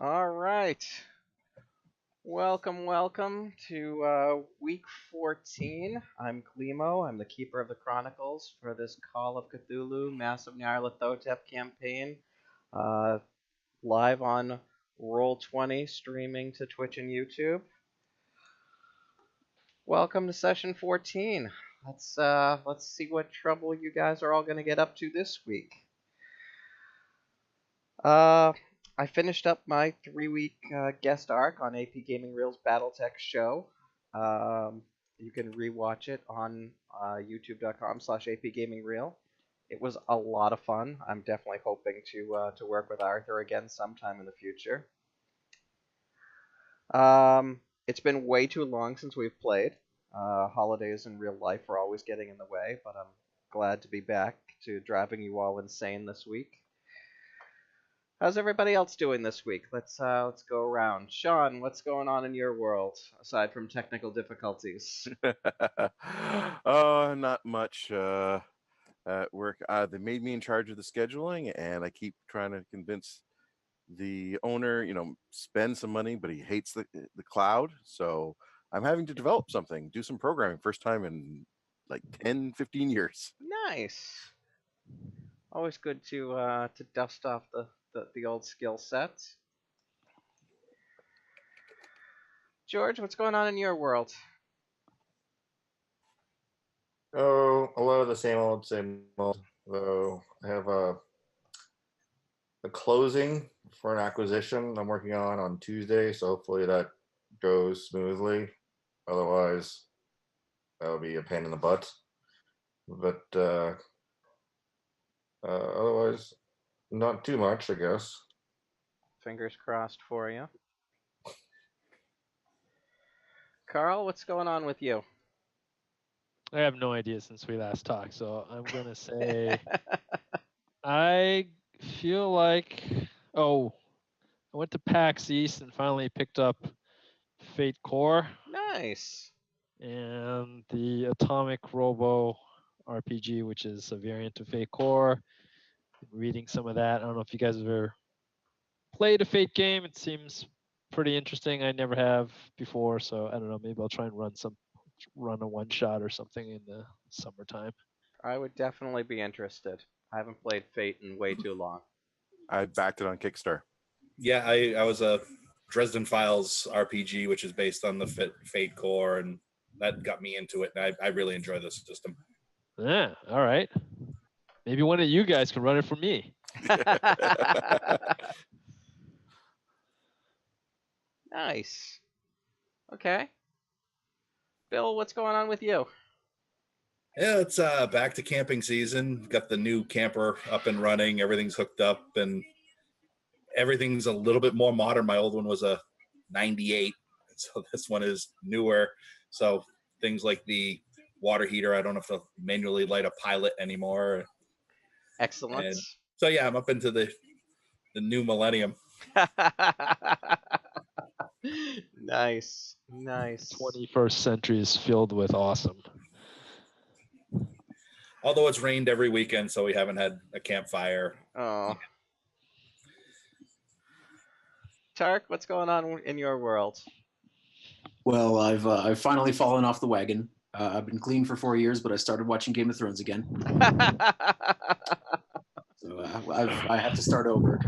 All right. Welcome to week 14. I'm Glimo. I'm the Keeper of the Chronicles for this Call of Cthulhu Massive Nyarlathotep campaign. Uh, Live on Roll20, streaming to Twitch and YouTube. Welcome to session 14. Let's see what trouble you guys are all going to get up to this week. I finished up my 3-week guest arc on AP Gaming Reel's BattleTech show. You can rewatch it on youtube.com/apgamingreel. It was a lot of fun. I'm definitely hoping to work with Arthur again sometime in the future. It's been way too long since we've played. Holidays in real life are always getting in the way, but I'm glad to be back to driving you all insane this week. How's everybody else doing this week? Let's go around. Sean, what's going on in your world aside from technical difficulties? Not much at work. They made me in charge of the scheduling, and I keep trying to convince the owner, spend some money, but he hates the cloud. So I'm having to develop something, do some programming. First time in like 10, 15 years. Nice. Always good to dust off the old skill sets. George, what's going on in your world? Oh, a lot of the same old, same old. Though I have a closing for an acquisition I'm working on Tuesday, so hopefully that goes smoothly. Otherwise, that'll be a pain in the butt. But otherwise, not too much, I guess. Fingers crossed for you. Carl, what's going on with you? I have no idea since we last talked, so I'm gonna say I feel like I went to PAX East and finally picked up Fate Core Nice. and the Atomic Robo RPG, which is a variant of Fate Core. Reading some of that. I don't know if you guys have ever played a Fate game. It seems pretty interesting. I never have before, so I don't know. Maybe I'll try and run a one shot or something in the summertime. I would definitely be interested. I haven't played Fate in way too long. I backed it on Kickstarter. Yeah, I was a Dresden Files RPG, which is based on the Fate Core, and that got me into it. And I really enjoy this system. Yeah, all right. Maybe one of you guys can run it for me. Nice. Okay. Bill, what's going on with you? Yeah, it's back to camping season. Got the new camper up and running. Everything's hooked up, and everything's a little bit more modern. My old one was a 98, so this one is newer. So things like the water heater, I don't have to manually light a pilot anymore. Excellent. And so yeah, I'm up into the new millennium. Nice. 21st century is filled with awesome. Although it's rained every weekend, so we haven't had a campfire. Oh. Tark, what's going on in your world? Well, I've finally fallen off the wagon. I've been clean for 4 years, but I started watching Game of Thrones again. So I have to start over.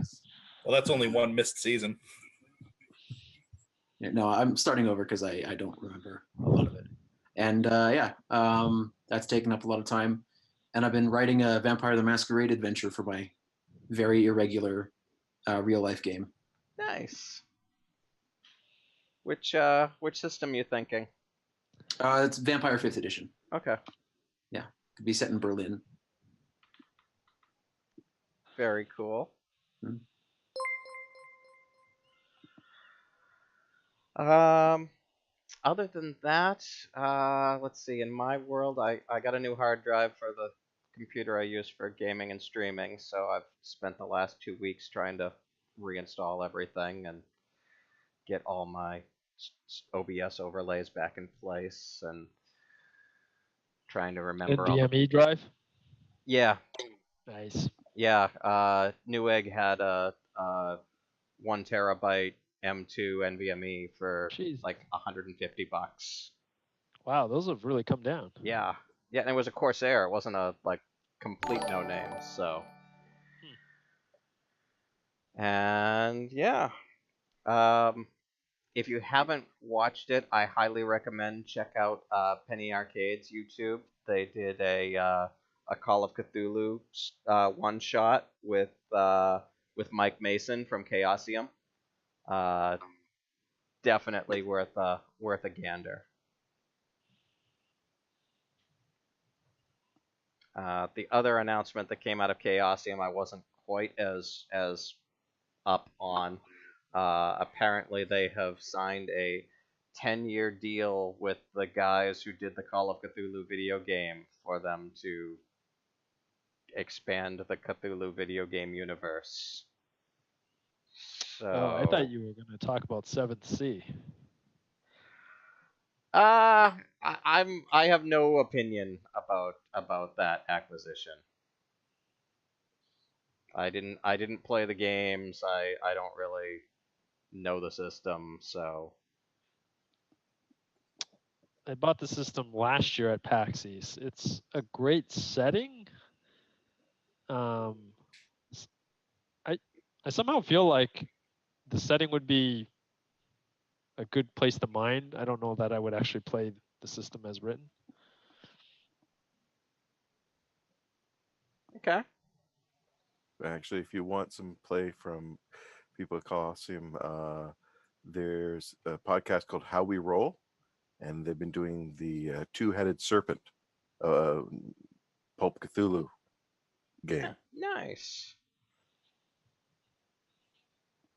Well, that's only one missed season. No, I'm starting over because I don't remember a lot of it. And that's taken up a lot of time. And I've been writing a Vampire the Masquerade adventure for my very irregular real life game. Nice. Which system you thinking? It's Vampire 5th edition. Okay. Yeah, could be set in Berlin. Very cool. Other than that, let's see. In my world, I got a new hard drive for the computer I use for gaming and streaming, so I've spent the last 2 weeks trying to reinstall everything and get all my OBS overlays back in place and trying to remember. NVMe drive? Yeah. Nice. Yeah. Newegg had 1 terabyte M2 NVMe for Jeez. like $150. Wow, those have really come down. Yeah, yeah, and it was a Corsair. It wasn't a like complete no name. So, and yeah, um, if you haven't watched it, I highly recommend check out Penny Arcade's YouTube. They did a Call of Cthulhu one shot with Mike Mason from Chaosium. Uh, Definitely worth a gander. The other announcement that came out of Chaosium, I wasn't quite as up on. Apparently, they have signed a 10-year deal with the guys who did the Call of Cthulhu video game for them to expand the Cthulhu video game universe. Oh, I thought So, you were going to talk about Seventh Sea. I have no opinion about that acquisition. I didn't play the games. I don't really know the system, so I bought the system last year at PAX East. It's a great setting. Um, s- I somehow feel like the setting would be a good place to mine. I don't know that I would actually play the system as written. okay. Actually, if you want some play from people at Coliseum, there's a podcast called How We Roll, and they've been doing the Two-Headed Serpent, uh, Pulp Cthulhu game Nice.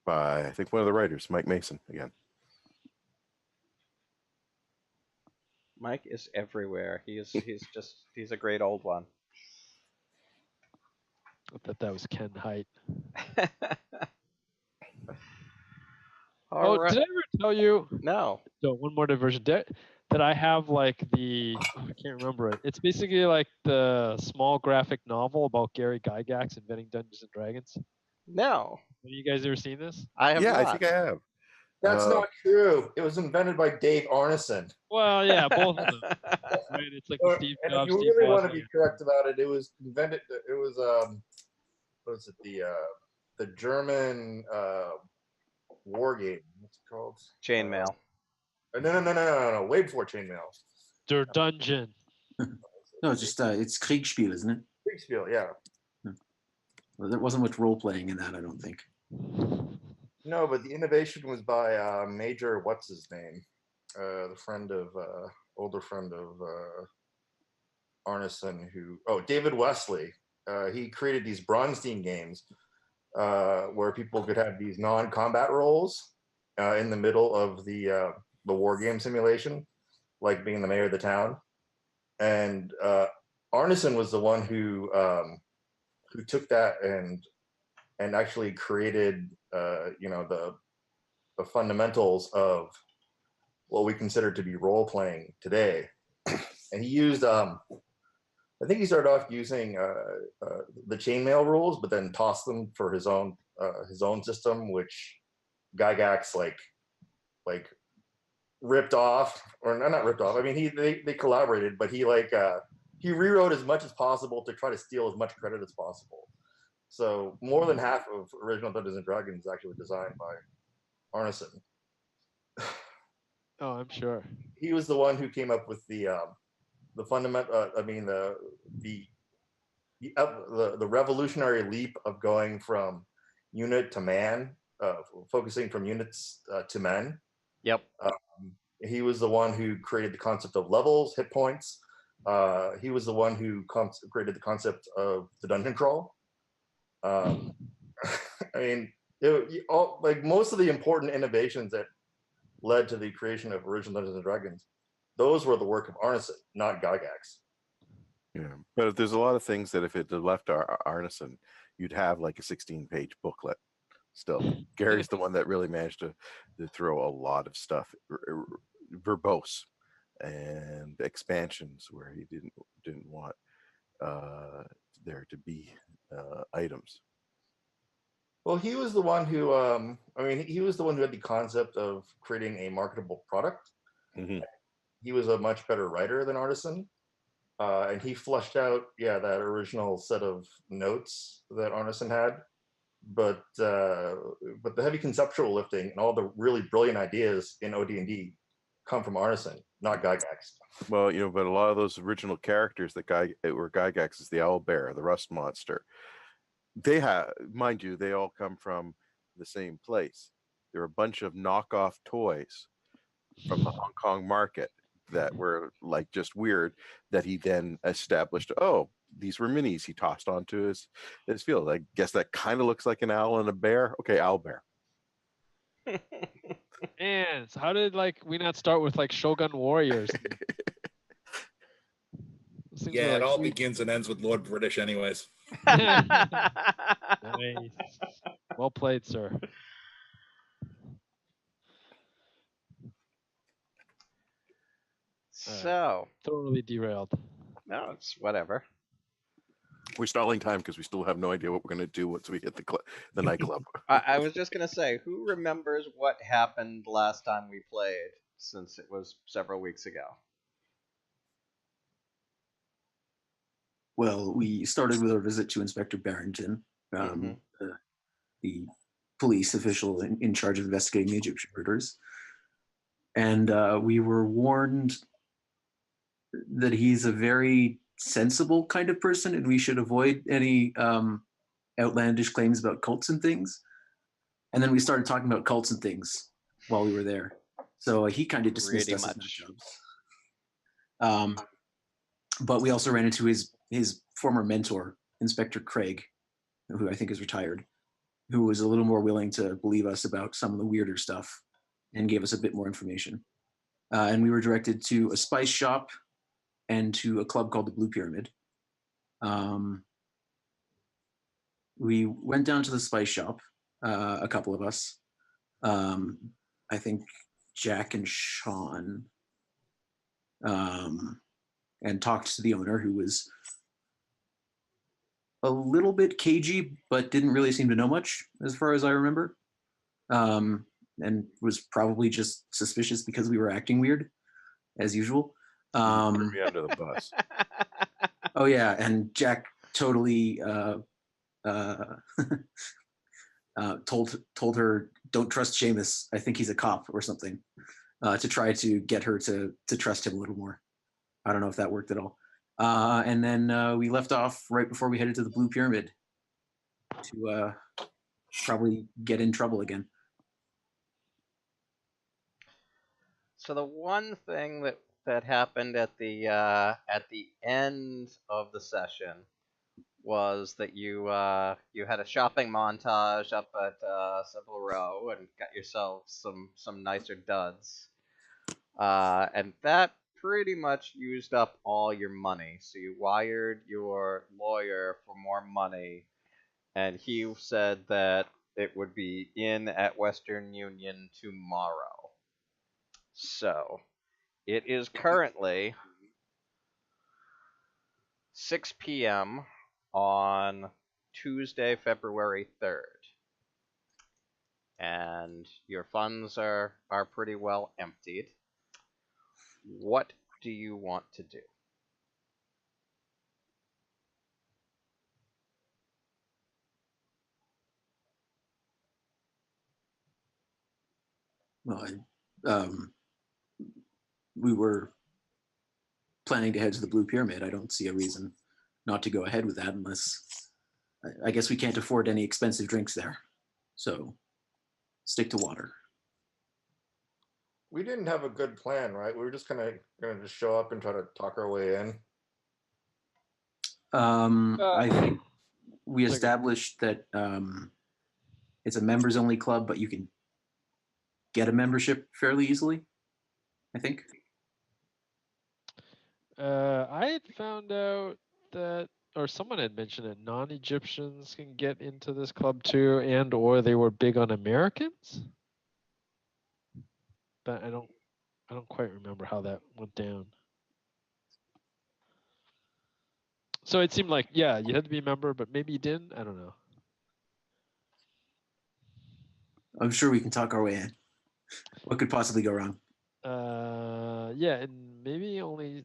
by I think one of the writers, Mike Mason, again. Mike is everywhere. He's a great old one. I thought that was Ken Height. All Oh, right. did I ever tell you? No. So one more diversion. That I have like I can't remember it. It's basically like the small graphic novel about Gary Gygax inventing Dungeons and Dragons. No. Have you guys ever seen this? I have Yeah, not. I think I have. That's not true. It was invented by Dave Arneson. Well, yeah, both of them. Right? It's like the Steve And Jobs, if you Steve really want to Wozniak. be correct about it, it was invented. It was what is it? The German war game. What's it called? Chainmail. No. Way before Chainmail. Der Dungeon. No, it's just it's Kriegspiel, isn't it? Kriegspiel, yeah. Well, there wasn't much role playing in that, I don't think. No, but the innovation was by Major what's his name, the older friend of Arneson, David Wesley. He created these Bronstein games where people could have these non-combat roles in the middle of the war game simulation, like being the mayor of the town. And Arneson was the one who took that and actually created the fundamentals of what we consider to be role playing today. And he used I think he started off using the chainmail rules, but then tossed them for his own system, which Gygax like ripped off, or not ripped off. I mean, they collaborated, but he rewrote as much as possible to try to steal as much credit as possible. So more than half of original Dungeons and Dragons is actually designed by Arneson. Oh, I'm sure. He was the one who came up with the fundamental. The revolutionary leap of going from unit to man, focusing from units to men. Yep. He was the one who created the concept of levels, hit points. He was the one who created the concept of the dungeon crawl. I mean, most of the important innovations that led to the creation of original Dungeons and Dragons, those were the work of Arneson, not Gygax. Yeah, but there's a lot of things that if it had left Arneson, you'd have like a 16-page booklet. Still, Gary's the one that really managed to throw a lot of stuff verbose and expansions where he didn't want there to be items. Well, he was the one who, he was the one who had the concept of creating a marketable product. Mhm. He was a much better writer than Artisan. And he flushed out, that original set of notes that Arneson had. But the heavy conceptual lifting and all the really brilliant ideas in OD&D come from Arneson, not Gygax. Well, but a lot of those original characters that were Gygax is the owl bear, the rust monster. They have, mind you, they all come from the same place. They're a bunch of knockoff toys from the Hong Kong market that were like just weird, that he then established, oh, these were minis he tossed onto his field. I guess that kind of looks like an owl and a bear. Okay, owl bear. Man, so how did we not start with Shogun Warriors? Those things were, Yeah, it all sweet. begins and ends with Lord British, anyways. Nice. Well played, sir. So, Totally derailed. no, it's whatever. We're stalling time because we still have no idea what we're going to do once we hit the nightclub. I was just going to say, who remembers what happened last time we played, since it was several weeks ago? Well, we started with our visit to Inspector Barrington, the police official in charge of investigating the Egyptian murders. And we were warned that he's a very sensible kind of person and we should avoid any outlandish claims about cults and things. And then we started talking about cults and things while we were there. So he kind of dismissed us as nut jobs. But we also ran into his former mentor, Inspector Craig, who I think is retired, who was a little more willing to believe us about some of the weirder stuff and gave us a bit more information. And we were directed to a spice shop and to a club called the Blue Pyramid. We went down to the spice shop, a couple of us. I think Jack and Sean, and talked to the owner, who was a little bit cagey, but didn't really seem to know much, as far as I remember. And was probably just suspicious because we were acting weird, as usual. Threw me under the bus. Oh yeah, and Jack totally told her, "Don't trust Seamus. I think he's a cop," or something, to try to get her to trust him a little more. I don't know if that worked at all. And then we left off right before we headed to the Blue Pyramid to probably get in trouble again. So the one thing that happened at the end of the session was that you had a shopping montage up at Savile Row and got yourself some nicer duds, and that pretty much used up all your money. So you wired your lawyer for more money, and he said that it would be in at Western Union tomorrow. So it is currently 6 p.m. on Tuesday, February 3rd. And your funds are pretty well emptied. What do you want to do? Well, we were planning to head to the Blue Pyramid. I don't see a reason not to go ahead with that unless, I guess we can't afford any expensive drinks there. So stick to water. We didn't have a good plan, right? We were just kind of going to just show up and try to talk our way in. I think we established that it's a members only club, but you can get a membership fairly easily, I think. I had found out that, or someone had mentioned that non-Egyptians can get into this club too, and or they were big on Americans. But I don't quite remember how that went down. So it seemed like, yeah, you had to be a member, but maybe you didn't. I don't know. I'm sure we can talk our way in. What could possibly go wrong? Yeah, and maybe only.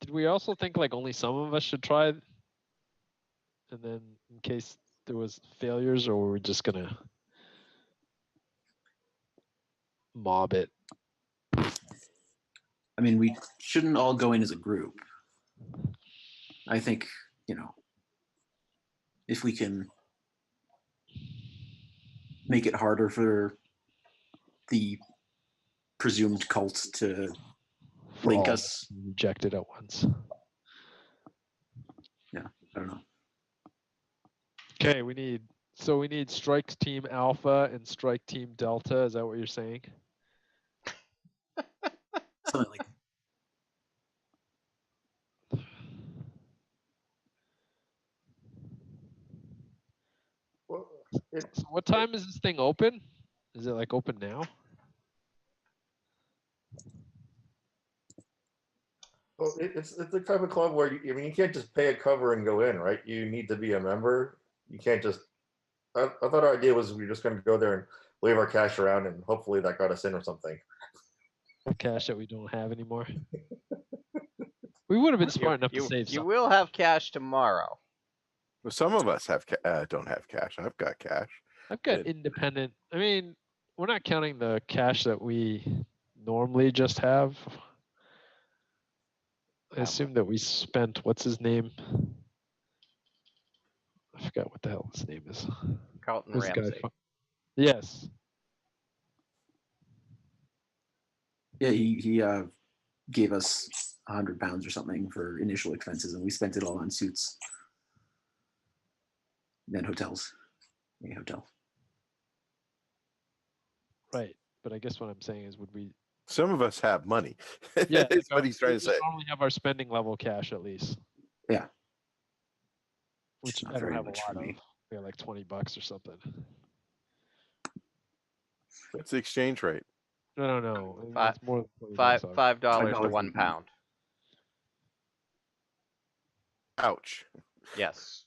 Did we also think like only some of us should try, and then in case there was failures, or were we just gonna mob it? I mean, we shouldn't all go in as a group. I think, if we can make it harder for the presumed cult to For link all us. rejected at once. Yeah, I don't know. Okay, we need Strike Team Alpha and Strike Team Delta. Is that what you're saying? Something like Well, So what time is this thing open? Is it like open now? it's the type of club where you can't just pay a cover and go in, right? You need to be a member. You can't just. I thought our idea was we were just going to go there and leave our cash around, and hopefully that got us in or something. The cash that we don't have anymore. We would have been smart enough to save You some. will have cash tomorrow. Well, some of us have don't have cash. I've got cash. I've got independent. I mean, we're not counting the cash that we normally just have. I assume that we spent, what's his name? I forgot what the hell his name is. Carlton Who's the guy Ramsey. Yes. Yeah, he gave us £100 or something for initial expenses, and we spent it all on suits. Then hotels. A hotel. Right. But I guess what I'm saying is, would we? Some of us have money. Yeah, That's what he's trying to say. Normally have our spending level cash at least. Yeah. Which Not I don't very have a much lot for me. of. We got like $20 or something. What's the exchange rate? I don't know. Five- It's more than $20. $5 to $5 £1. Ouch. Yes.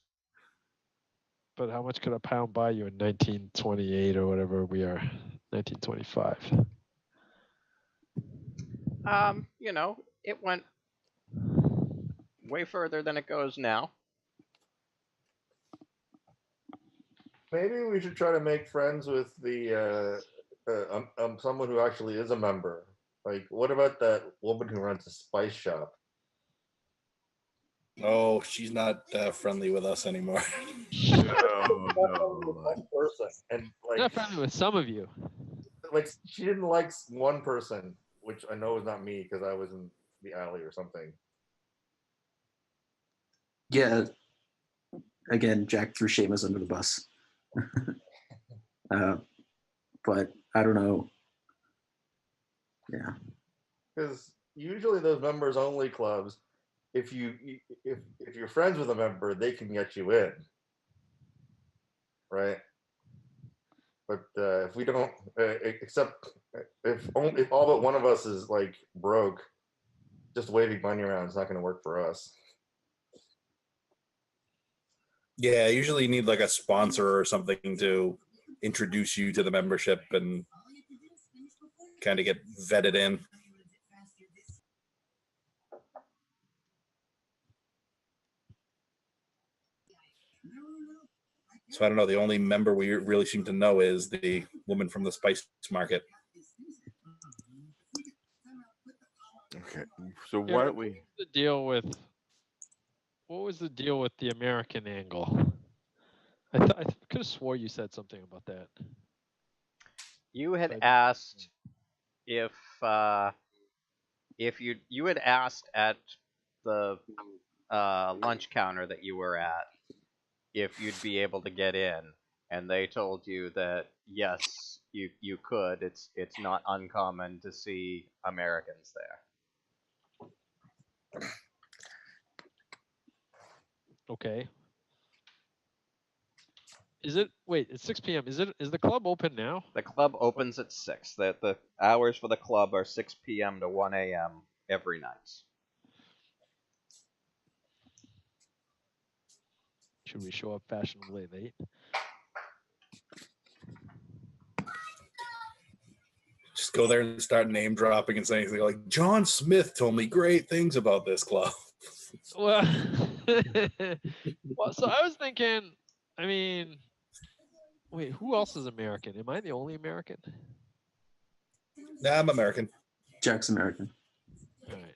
But how much could a pound buy you in 1928 or whatever we are? 1925. It went way further than it goes now. Maybe we should try to make friends with the someone who actually is a member. Like, what about that woman who runs a spice shop? Oh, she's not friendly with us anymore. One person, and Not friendly with some of you. like she didn't like one person, which I know is not me because I was in the alley or something. Yeah. Again, Jack threw Seamus under the bus. But I don't know. Yeah. Because usually those members only clubs, if you're friends with a member, they can get you in, right? But if we don't, except if all but one of us is like broke, just waving money around is not going to work for us. Yeah, usually you need like a sponsor or something to introduce you to the membership and kind of get vetted in. So I don't know. The only member we really seem to know is the woman from the spice market. Okay. So why don't we? What was the deal with the American angle? I could have swore you said something about that. You had asked if you had asked at the lunch counter that you were at if you'd be able to get in, and they told you that yes, you could. It's not uncommon to see Americans there. Okay. Is it? Wait, it's 6 p.m. Is the club open now? The club opens at 6. The hours for the club are 6 p.m. to 1 a.m. every night. Should we show up fashionably late? just go there and start name dropping and saying things like, John Smith told me great things about this club. Well, well, so I was thinking. I mean, wait, who else is American? Am I the only American? Nah, I'm American. Jack's American. All right.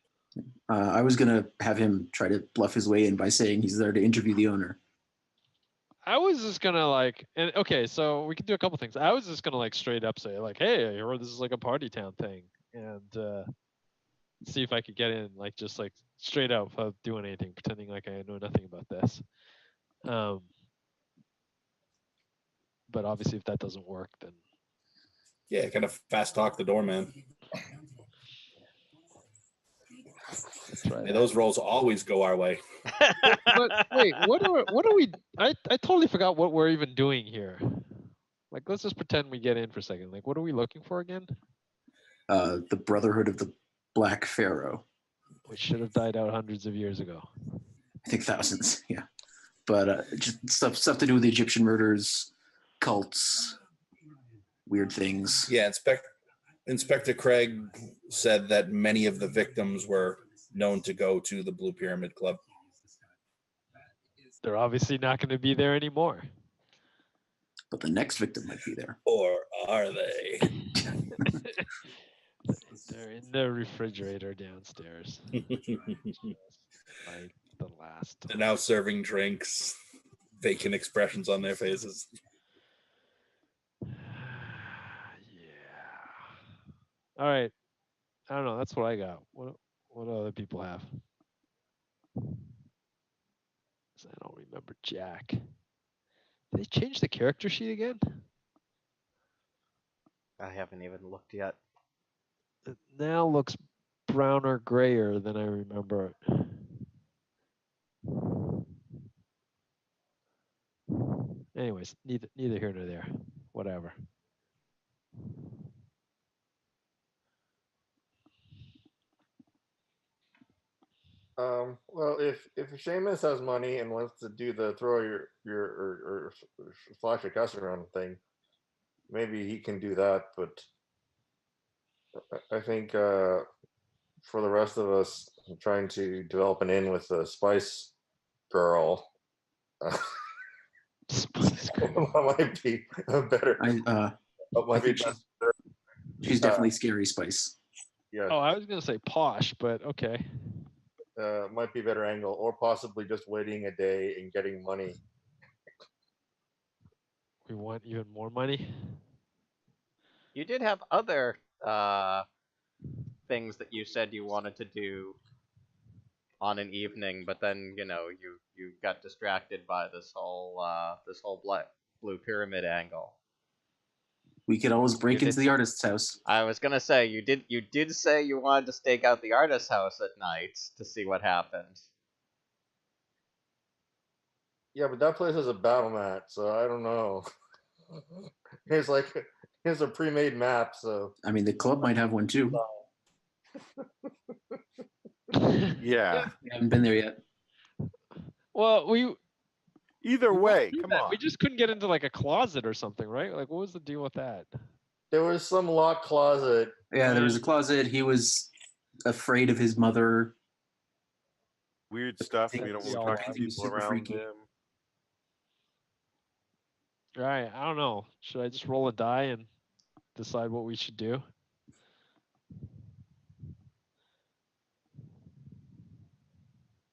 I was gonna have him try to bluff his way in by saying he's there to interview the owner. I was just gonna like, and okay, so we can do a couple things. I was just gonna like straight up say like, hey, I heard this is like a party town thing, and see if I could get in, like just like straight up without doing anything, pretending like I know nothing about this. But obviously, if that doesn't work, then Yeah, kind of fast talk the doorman. try Hey, that. those rolls always go our way. But wait, what are we? I totally forgot what we're even doing here. Like, let's just pretend we get in for a second. Like, what are we looking for again? The Brotherhood of the Black Pharaoh. Which should have died out hundreds of years ago. I think thousands, yeah. But just stuff to do with the Egyptian murders, cults, weird things. Yeah, Inspector Craig said that many of the victims were known to go to the Blue Pyramid Club. They're obviously not going to be there anymore. But the next victim might be there. Or are they? They're in the refrigerator downstairs. Like the last They're time. now serving drinks, vacant expressions on their faces. Yeah. All right. I don't know. That's what I got. What do other people have? 'Cause I don't remember Jack. Did they change the character sheet again? I haven't even looked yet. It now looks browner grayer than I remember it. Anyways, neither here nor there. Whatever. Well, if Seamus has money and wants to do the throw your flash a cuss around thing, maybe he can do that. But I think for the rest of us, trying to develop an in with the Spice Girl, Spice Girl. might be a better. I think she's definitely scary Spice. Yeah. Oh, I was gonna say posh, but okay. Might be a better angle, or possibly just waiting a day and getting money. We want even more money. You did have other things that you said you wanted to do on an evening, but then you got distracted by this whole blue pyramid angle. We could always break You into did- the artist's house. I was gonna say you did say you wanted to stake out the artist's house at night to see what happened. Yeah, but that place has a battle mat, so I don't know. here's a pre-made map, so I mean, the club might have one too. Yeah. We haven't been there yet. Well, we Either way, do come that. on. We just couldn't get into like a closet or something, right? Like, what was the deal with that? there was some locked closet. Yeah, there was a closet. He was afraid of his mother. Weird stuff. think We don't we want all to talk to think he was people super around freaky. him. Right. I don't know. Should I just roll a die and decide what we should do?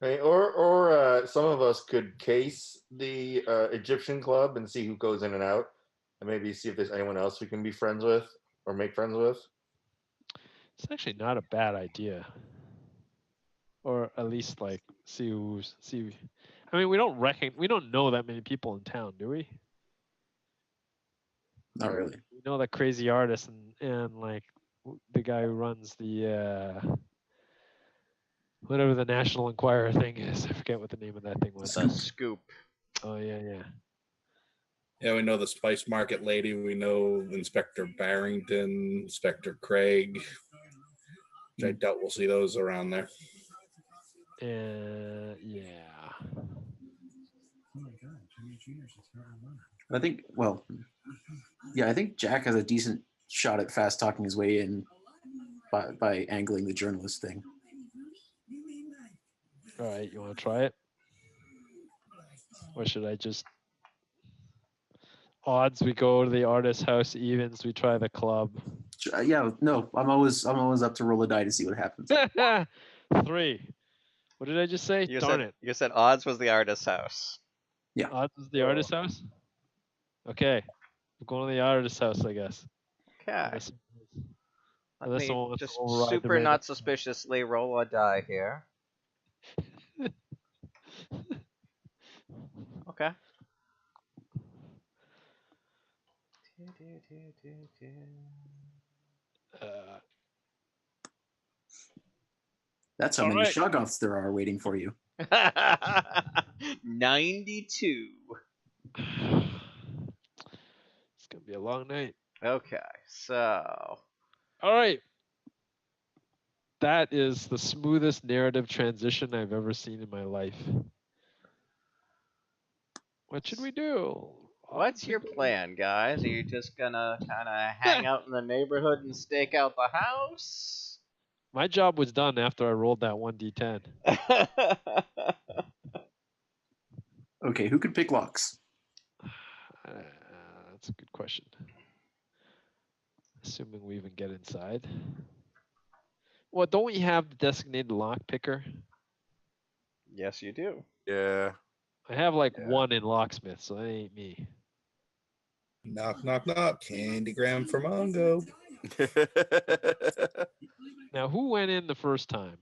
Hey, or some of us could case the Egyptian club and see who goes in and out, and maybe see if there's anyone else we can be friends with or make friends with. It's actually not a bad idea. Or at least like see. I mean, we don't know that many people in town, do we? Not really. We know that crazy artist and like the guy who runs the whatever the National Enquirer thing is. I forget what the name of that thing was. The scoop. Oh yeah. Yeah, we know the Spice Market lady. We know Inspector Barrington, Inspector Craig. Which I doubt we'll see those around there. Yeah. I think, well, yeah, I think Jack has a decent shot at fast talking his way in by angling the journalist thing. All right, you want to try it? Or should I just odds we go to the artist's house, evens we try the club? Yeah, no, I'm always up to roll a die to see what happens. 3. What did I just say? Darn it. You said odds was the artist's house. Yeah. Odds is the artist's house? Okay. We're going to the artist's house, I guess. Okay. Unless Let someone me wants to just override the super random- not suspiciously roll a die here. Okay. That's how All many right. Shoggoths there are waiting for you. 92. It's gonna be a long night. Okay, so All right. That is the smoothest narrative transition I've ever seen in my life. What should we do? what's your plan, guys? Are you just gonna kind of hang out in the neighborhood and stake out the house? My job was done after I rolled that 1d10. Okay, who could pick locks? That's a good question. Assuming we even get inside. Well, don't we have the designated lock picker? Yes, you do. Yeah. I have like Yeah. 1 in locksmith, so that ain't me. Knock, knock, knock. Candygram for Mongo. Now, who went in the first time?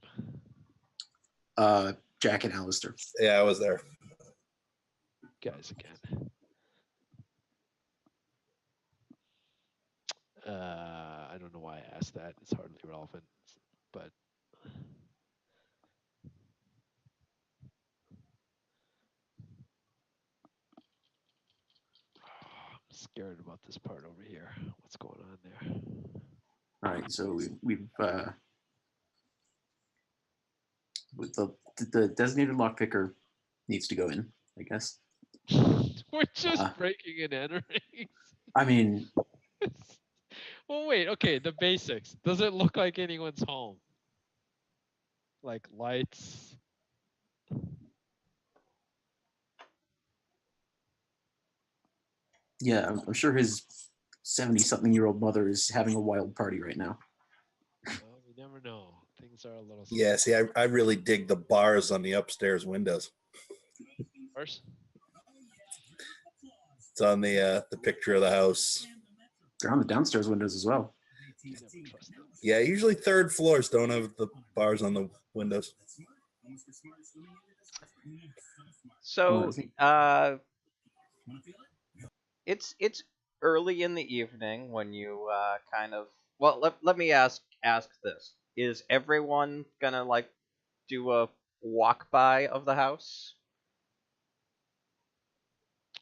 Jack and Alistair. Yeah, I was there. Guys again. I don't know why I asked that. It's hardly relevant, but I'm scared about this part over here. What's going on there? All right, so we've with the designated lock picker needs to go in, I guess. We're just breaking and entering. I mean, Well, wait. Okay, the basics. Does it look like anyone's home? Like lights? yeah, I'm sure his 70-something-year-old mother is having a wild party right now. Well, we never know. Things are a little. Yeah, see, I really dig the bars on the upstairs windows. Bars? It's on the picture of the house. They're on the downstairs windows as well. You never trust them. Yeah, usually third floors don't have the bars on the windows. So, it's early in the evening when you kind of. Well, let me ask this: is everyone gonna like do a walk by of the house?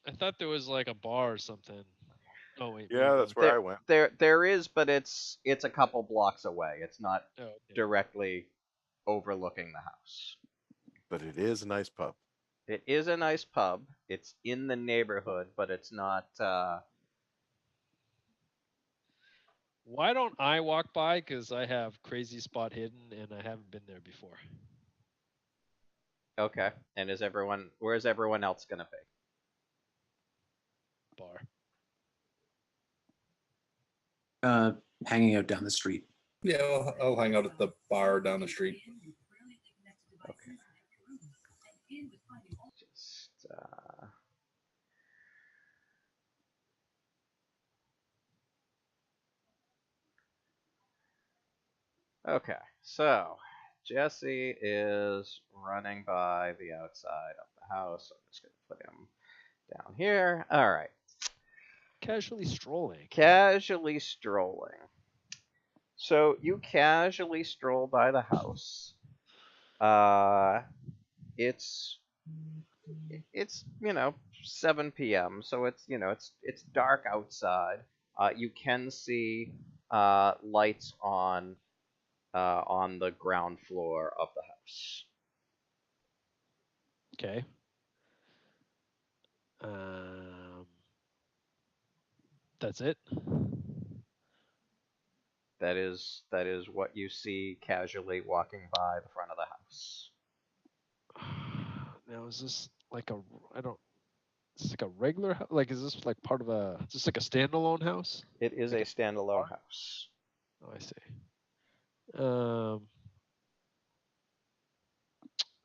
I thought there was like a bar or something. Oh wait. Yeah, maybe that's not. where I went. There is, but it's a couple blocks away. It's not Oh, okay. directly overlooking the house. But it is a nice pub. It is a nice pub. It's in the neighborhood, but it's not. Why don't I walk by? Because I have crazy spot hidden and I haven't been there before. Okay. And where's everyone else gonna be? Bar. Hanging out down the street. Yeah, I'll hang out at the bar down the street. Okay. Just Okay, so Jesse is running by the outside of the house. So I'm just gonna put him down here. All right. Casually strolling. Casually strolling. So you casually stroll by the house. It's 7 p.m. So it's dark outside. You can see lights on the ground floor of the house. Okay. That's it. That is what you see casually walking by the front of the house. Now is this like a I don't is this like a regular like is this like part of a is this like a standalone house? It is Like a standalone house. Oh, I see.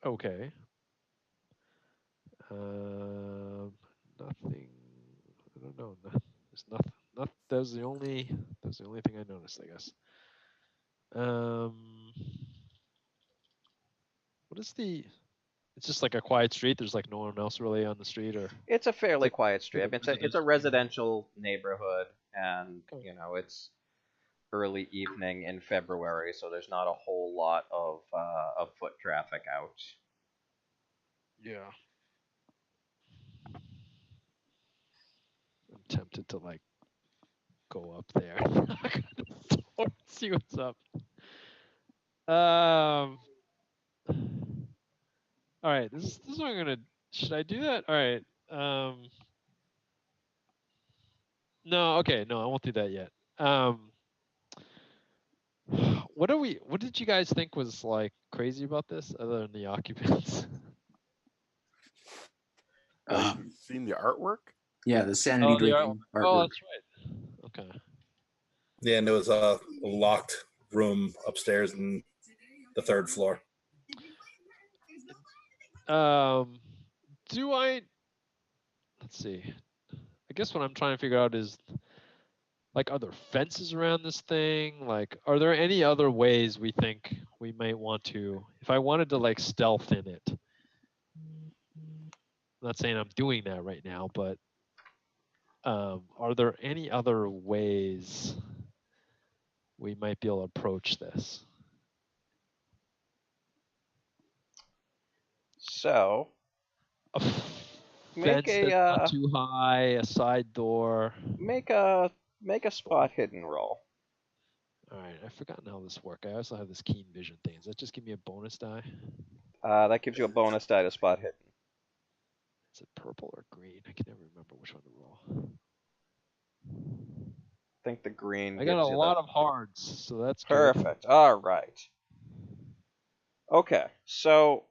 Okay. Nothing. I don't know. There's nothing. That was the only. That's the only thing I noticed, I guess. What is the? It's just like a quiet street. There's like no one else really on the street, or It's a fairly like- quiet street. I like mean, a it's a residential residential neighborhood, and Okay. it's early evening in February, so there's not a whole lot of foot traffic out. yeah. I'm tempted to like go up there, knock on the door, and see what's up. All right, this is what I'm gonna. Should I do that? All right. No, okay, no, I won't do that yet. What did you guys think was like crazy about this, other than the occupants? You've seen the artwork? Yeah, the sanity Oh, the drinking Oh, artwork. that's right. Okay. Yeah, and there was a locked room upstairs in the third floor. Do I? Let's see. I guess what I'm trying to figure out is, like, are there fences around this thing? Like, are there any other ways we think we might want to? If I wanted to like stealth in it, I'm not saying I'm doing that right now, but are there any other ways we might be able to approach this? So A make fence that's a not too high, a side door. make a spot hidden roll. All right, I've forgotten how this works. I also have this keen vision thing. Does that just give me a bonus die? That gives you a bonus die to spot hidden. Is it purple or green? I can never remember which one to roll. I think the green I got a gives you lot the of hards, so that's good. perfect. All right. Okay, so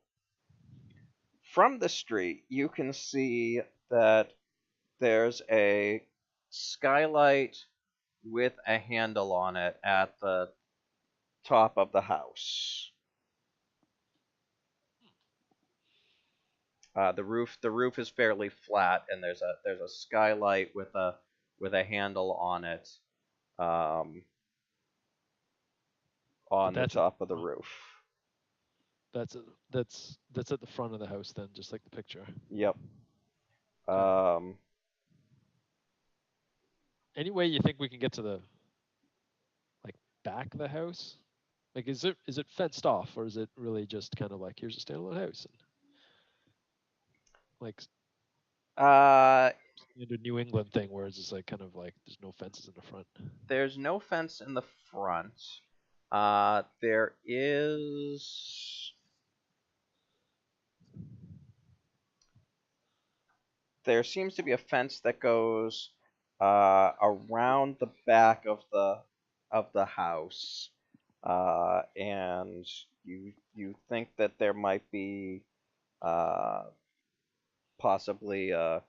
from the street you can see that there's a skylight with a handle on it at the top of the house. The roof is fairly flat, and there's a skylight with a handle on it, on the That's top of the roof. That's at the front of the house then, just like the picture. Yep. Okay. Any way you think we can get to the like back of the house? Like, is it fenced off, or is it really just kind of like, here's a standalone house, and like Uh, the New England thing, where it's just like kind of like there's no fences in the front. there's no fence in the front. There is. There seems to be a fence that goes around the back of the house, and you think that there might be possibly a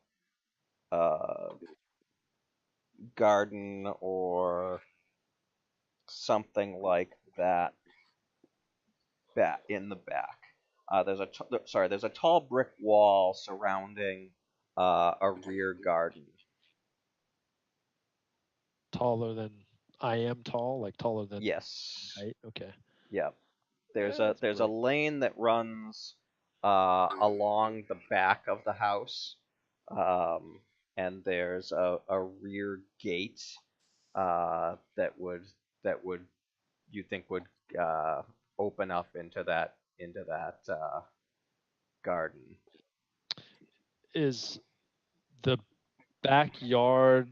garden or something like that in the back. There's a tall brick wall surrounding a rear garden. Taller than I am tall, like taller than Yes. height. Okay. Yep. There's Yeah, a that's there's a great. lane that runs along the back of the house, and there's a rear gate that would you think would open up into that garden. Is the backyard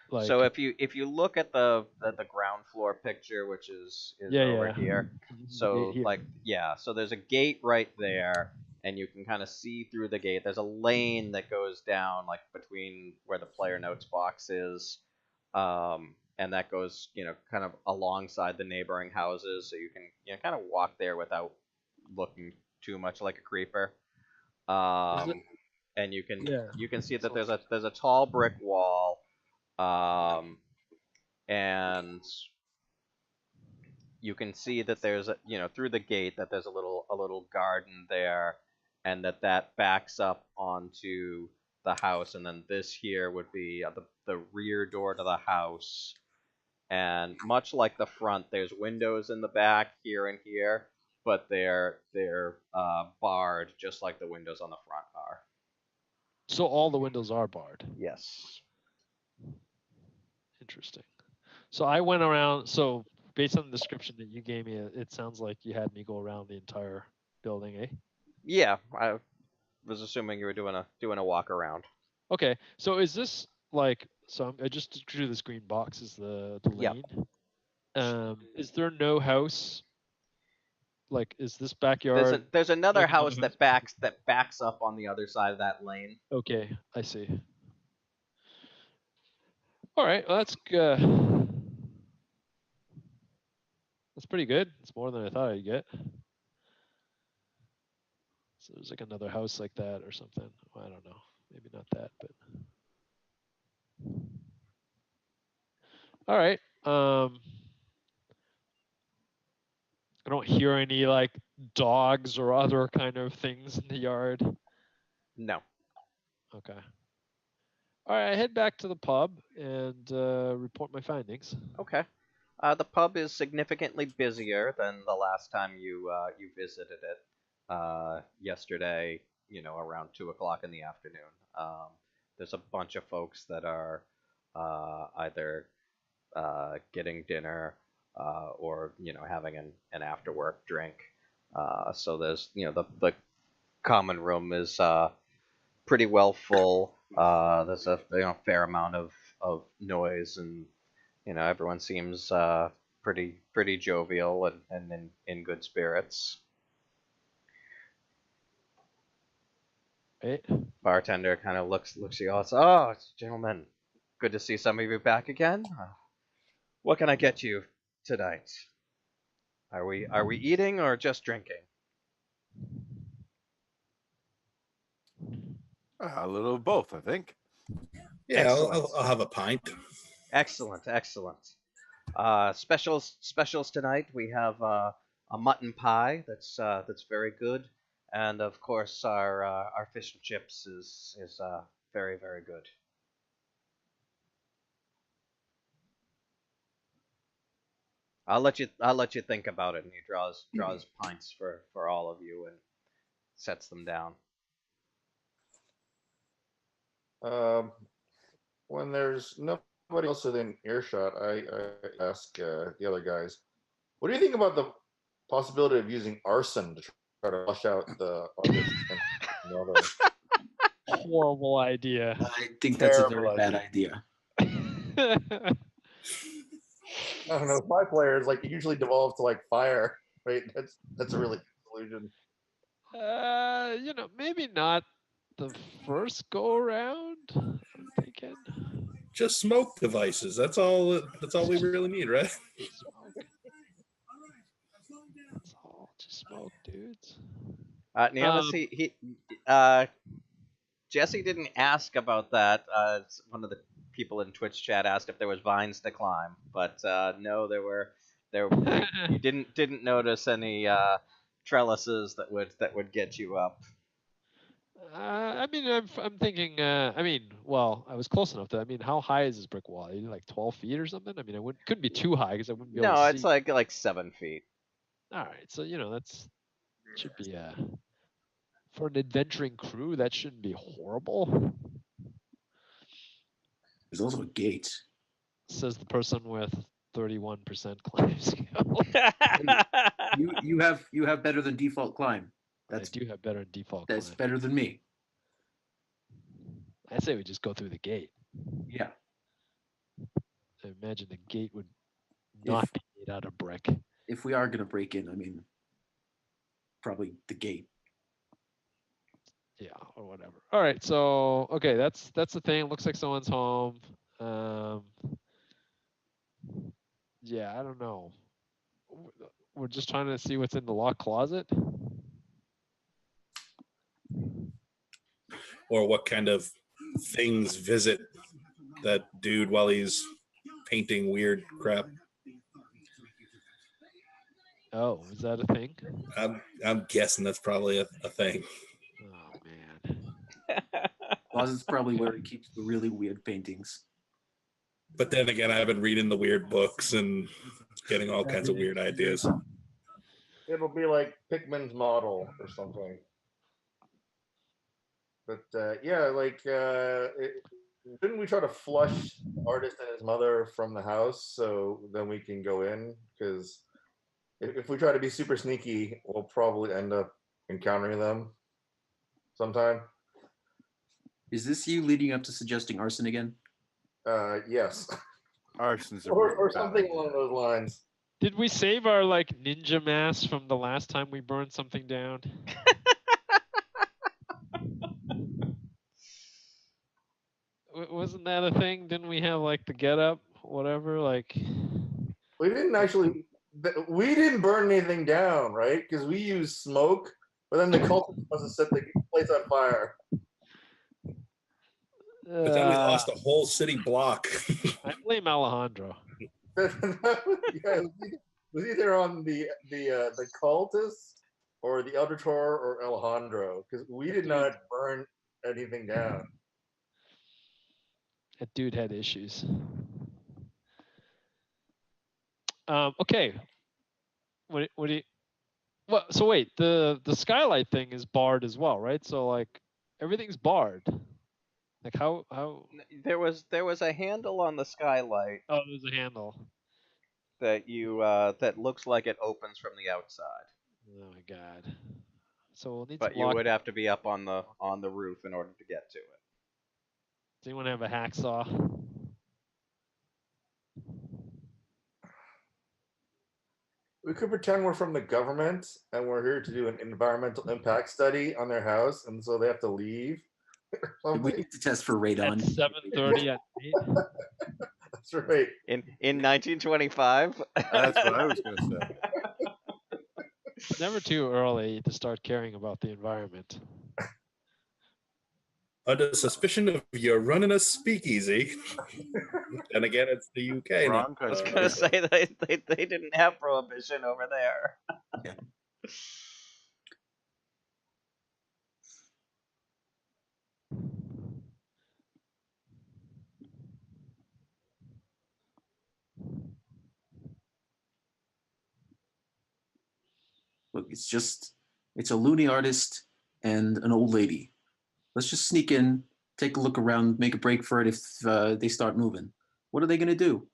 like? So if you look at the ground floor picture, which is Yeah, over yeah. here, so Here. like yeah, so there's a gate right there, and you can kind of see through the gate. There's a lane that goes down like between where the player notes box is, and that goes, kind of alongside the neighboring houses, so you can, kind of walk there without looking too much like a creeper. Is it? And you can Yeah. see that So- there's a tall brick wall, and you can see that there's a, through the gate, that there's a little garden there, and that backs up onto the house, and then this here would be the rear door to the house. And much like the front, there's windows in the back here and here, but they're barred just like the windows on the front are. So all the windows are barred. Yes. Interesting. So I went around. So based on the description that you gave me, it sounds like you had me go around the entire building, eh? Yeah, I was assuming you were doing a walk around. Okay. So is this like? So I just drew this green box as the Yep. lane. Is there no house? Like, is this backyard? There's another like house another that backs up on the other side of that lane. Okay, I see. All right, well, that's pretty good. It's more than I thought I'd get. So there's like another house like that or something. Well, I don't know. Maybe not that, but all right. I don't hear any like dogs or other kind of things in the yard. No. Okay. All right, I head back to the pub and report my findings. Okay. The pub is significantly busier than the last time you visited it yesterday. Around 2 o'clock in the afternoon. There's a bunch of folks that are either getting dinner or having an after work drink. So there's the common room is pretty well full. There's a fair amount of noise, and everyone seems pretty jovial and in good spirits. Right. Bartender kind of looks at you all. Oh, gentlemen, good to see some of you back again. What can I get you tonight? Are we eating or just drinking? A little of both, I think. Yeah, Excellent. I'll have a pint. Excellent. Specials tonight. We have a mutton pie that's very good, and of course our fish and chips is very good. I'll let you think about it. And he draws pints for all of you and sets them down. When there's nobody else within earshot, I ask the other guys, what do you think about the possibility of using arson to try to flush out the August and all the Horrible idea. I think that's a very Terrible bad idea. I don't know, 5 players like usually devolve to like fire, right? That's a really good solution. Maybe not the first go around. I'm thinking. Just smoke devices. That's all. That's all we really need, right? Smoke. That's all. Just smoke, dudes. Jesse didn't ask about that. One of the people in Twitch chat asked if there was vines to climb, but no, you didn't notice any trellises that would get you up. I'm thinking. Well, I was close enough to. How high is this brick wall? Like 12 feet or something? Couldn't be too high because I wouldn't be able to see. No, it's like 7 feet. All right, so that's should be for an adventuring crew. That shouldn't be horrible. There's also a gate. Says the person with 31% climb skill. You have better than default climb. I do have better than default. That's climb. better than me. I say we just go through the gate. Yeah. I imagine the gate would not be made out of brick. If we are gonna break in, probably the gate. Yeah, or whatever. All right, so okay, that's the thing. Looks like someone's home. Yeah, I don't know. We're just trying to see what's in the locked closet. Or what kind of things visit that dude while he's painting weird crap. Oh, is that a thing? I'm guessing that's probably a thing. Oh man. Closet's probably where he keeps the really weird paintings. But then again, I've been reading the weird books and getting all kinds of weird ideas. It'll be like Pikmin's model or something. But yeah, like didn't we try to flush the artist and his mother from the house so then we can go in? Because if we try to be super sneaky, we'll probably end up encountering them sometime. Is this you leading up to suggesting arson again? Yes, Arson's a or really bad something idea. along those lines. Did we save our like ninja mask from the last time we burned something down? Wasn't that a thing? Didn't we have like the get up, whatever? Like, We didn't actually. We didn't burn anything down, right? Because we used smoke, but then the cultists must have set the place on fire. But then we lost a whole city block. I blame Alejandro. Yeah, it was either on the cultists or the Elder Tor or Alejandro, because we did not burn anything down. That dude had issues. Okay. What do you? Well, so wait, the skylight thing is barred as well, right? So like everything's barred. Like how? There was a handle on the skylight Oh, there's a handle. that that looks like it opens from the outside. Oh my god. So we'll need But to you lock. would have to be up on the roof in order to get to it. Does anyone have a hacksaw? We could pretend we're from the government and we're here to do an environmental impact study on their house, and so they have to leave. We need to test for At radon. 7:30 at night. That's right. In 1925. That's what I was going to say. It's never too early to start caring about the environment. Under suspicion of you're running a speakeasy. And again, it's the UK. Wrong I was country. gonna say they didn't have prohibition over there. Yeah. Look, it's a loony artist and an old lady. Let's just sneak in, take a look around, make a break for it if they start moving. What are they going to do?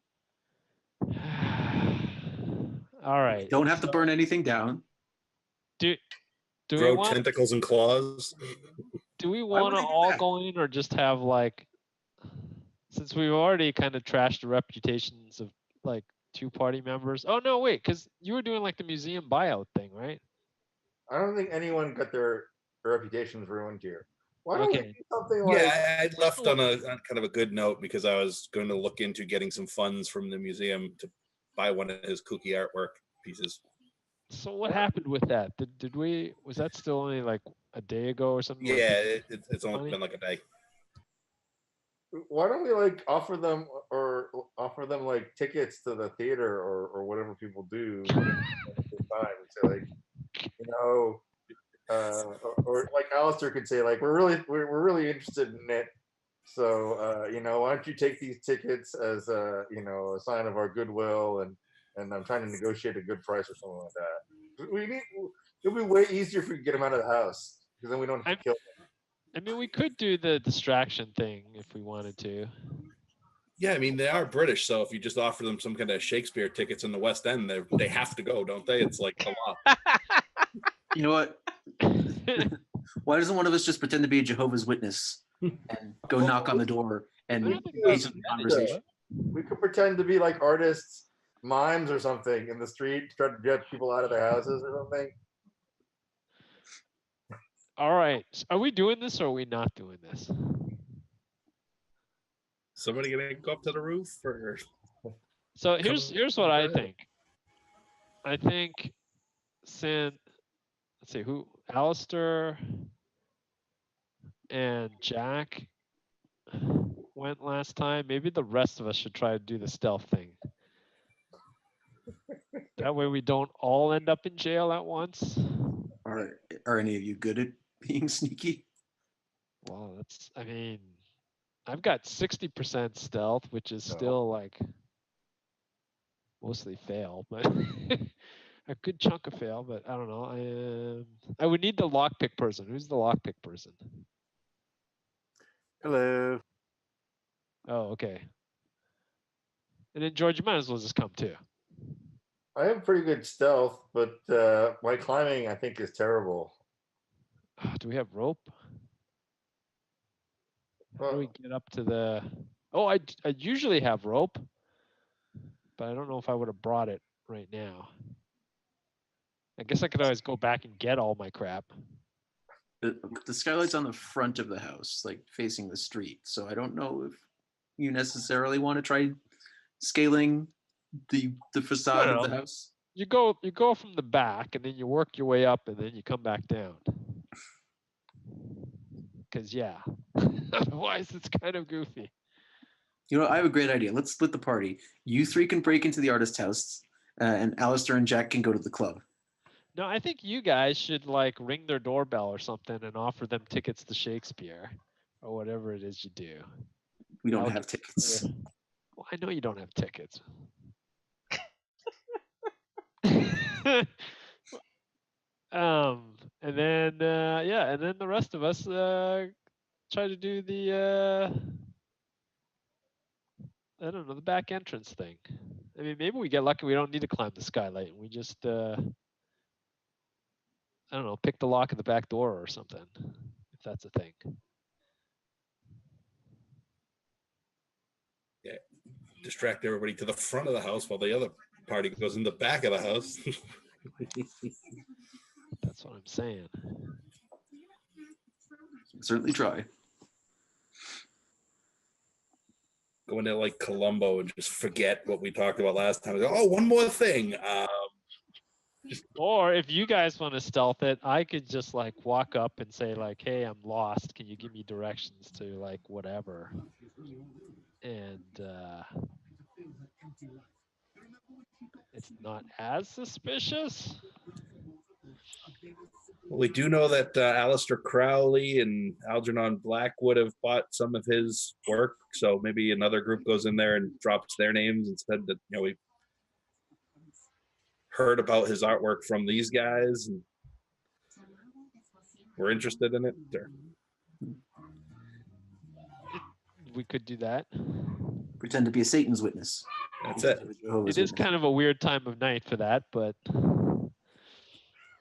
All right. Don't have to burn anything down. Do we Grow want tentacles and claws. do we Why would want to they do all that? go in or just have like, since we've already kind of trashed the reputations of like two party members? Oh no, wait, because you were doing like the museum buyout thing, right? I don't think anyone got their reputations ruined here. Why don't we Okay. do something like? Yeah, I left on a kind of a good note because I was going to look into getting some funds from the museum to buy one of his kooky artwork pieces. So what happened with that? Did we? Was that still only like a day ago or something? like Yeah, that? it's only been like a day. Why don't we like offer them like tickets to the theater or whatever people do at the time? Say like, you know, or like Alistair could say like, we're really interested in it. So you know, why don't you take these tickets as a a sign of our goodwill, and I'm trying to negotiate a good price or something like that. It'll be way easier if we could get them out of the house because then we don't have to kill them. I mean, we could do the distraction thing if we wanted to. Yeah, I mean they are British, so if you just offer them some kind of Shakespeare tickets in the West End, they have to go, don't they? It's like a law. You know what? Why doesn't one of us just pretend to be a Jehovah's Witness and go knock on the door and I don't think engage that's in a bad conversation? idea. We could pretend to be like artists, mimes or something in the street, try to get people out of their houses or something. All right. Are we doing this or are we not doing this? Somebody gonna go up to the roof or So here's what I think. I think let's see who Alistair and Jack went last time. Maybe the rest of us should try to do the stealth thing. That way we don't all end up in jail at once. Are any of you good at being sneaky? Well, I mean, I've got 60% stealth, which is still like mostly fail, but a good chunk of fail, but I don't know. I would need the lockpick person. Who's the lockpick person? Hello. Oh, okay. And then George, you might as well just come too. I have pretty good stealth, but my climbing, I think, is terrible. Do we have rope? How do we Well, get up to the? Oh, I usually have rope, but I don't know if I would have brought it right now. I guess I could always go back and get all my crap. The skylight's on the front of the house, like facing the street. So I don't know if you necessarily want to try scaling the facade of the house. You go from the back, and then you work your way up, and then you come back down. Because yeah, otherwise it's kind of goofy. You know, I have a great idea. Let's split the party. You three can break into the artist house, and Alistair and Jack can go to the club. No, I think you guys should like ring their doorbell or something and offer them tickets to Shakespeare or whatever it is you do. We don't have tickets. Well, I know you don't have tickets. And then and then the rest of us try to do the I don't know, the back entrance thing. I mean, maybe we get lucky. We don't need to climb the skylight. And we just I don't know, pick the lock at the back door or something, if that's a thing. Yeah, distract everybody to the front of the house while the other party goes in the back of the house. That's what I'm saying. Certainly try. Go into like Columbo and just forget what we talked about last time. Go, oh, one more thing. Or if you guys want to stealth it, I could just like walk up and say like, "Hey, I'm lost. Can you give me directions to like whatever?" And it's not as suspicious. Well, we do know that Aleister Crowley and Algernon Black would have bought some of his work, so maybe another group goes in there and drops their names instead. That we heard about his artwork from these guys, and we're interested in it. Or... We could do that. Pretend to be a Satan's witness. That's it. It is kind of a weird time of night for that, but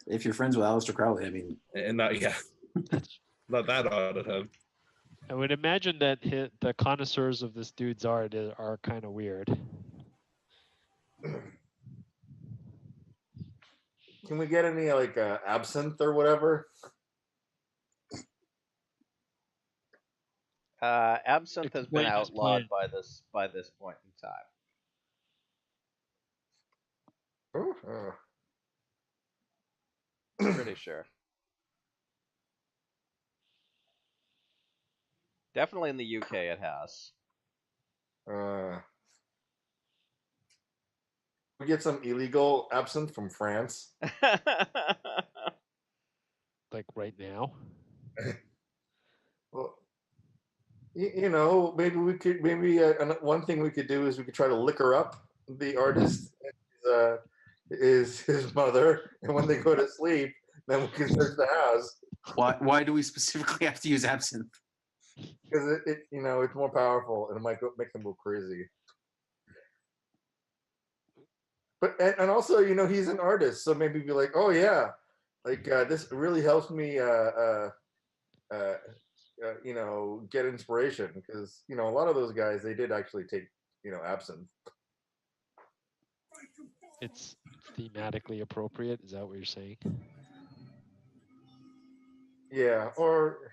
if you're friends with Aleister Crowley, I mean, and not not that odd of him. I would imagine that the connoisseurs of this dude's art are kind of weird. can we get any like absinthe or whatever? Absinthe has been Explain his outlawed plan. by this point in time. Pretty sure. Definitely in the UK it has. We get some illegal absinthe from France. Like right now. Well, maybe we could. Maybe one thing we could do is we could try to liquor up the artist. Is his mother, and when they go to sleep, then we can search the house. Why do we specifically have to use absinthe? Because it's more powerful and it might make them go crazy. But and also he's an artist, so maybe be like, oh yeah, like this really helps me get inspiration, because a lot of those guys, they did actually take absinthe. It's thematically appropriate. Is that what you're saying? Yeah, or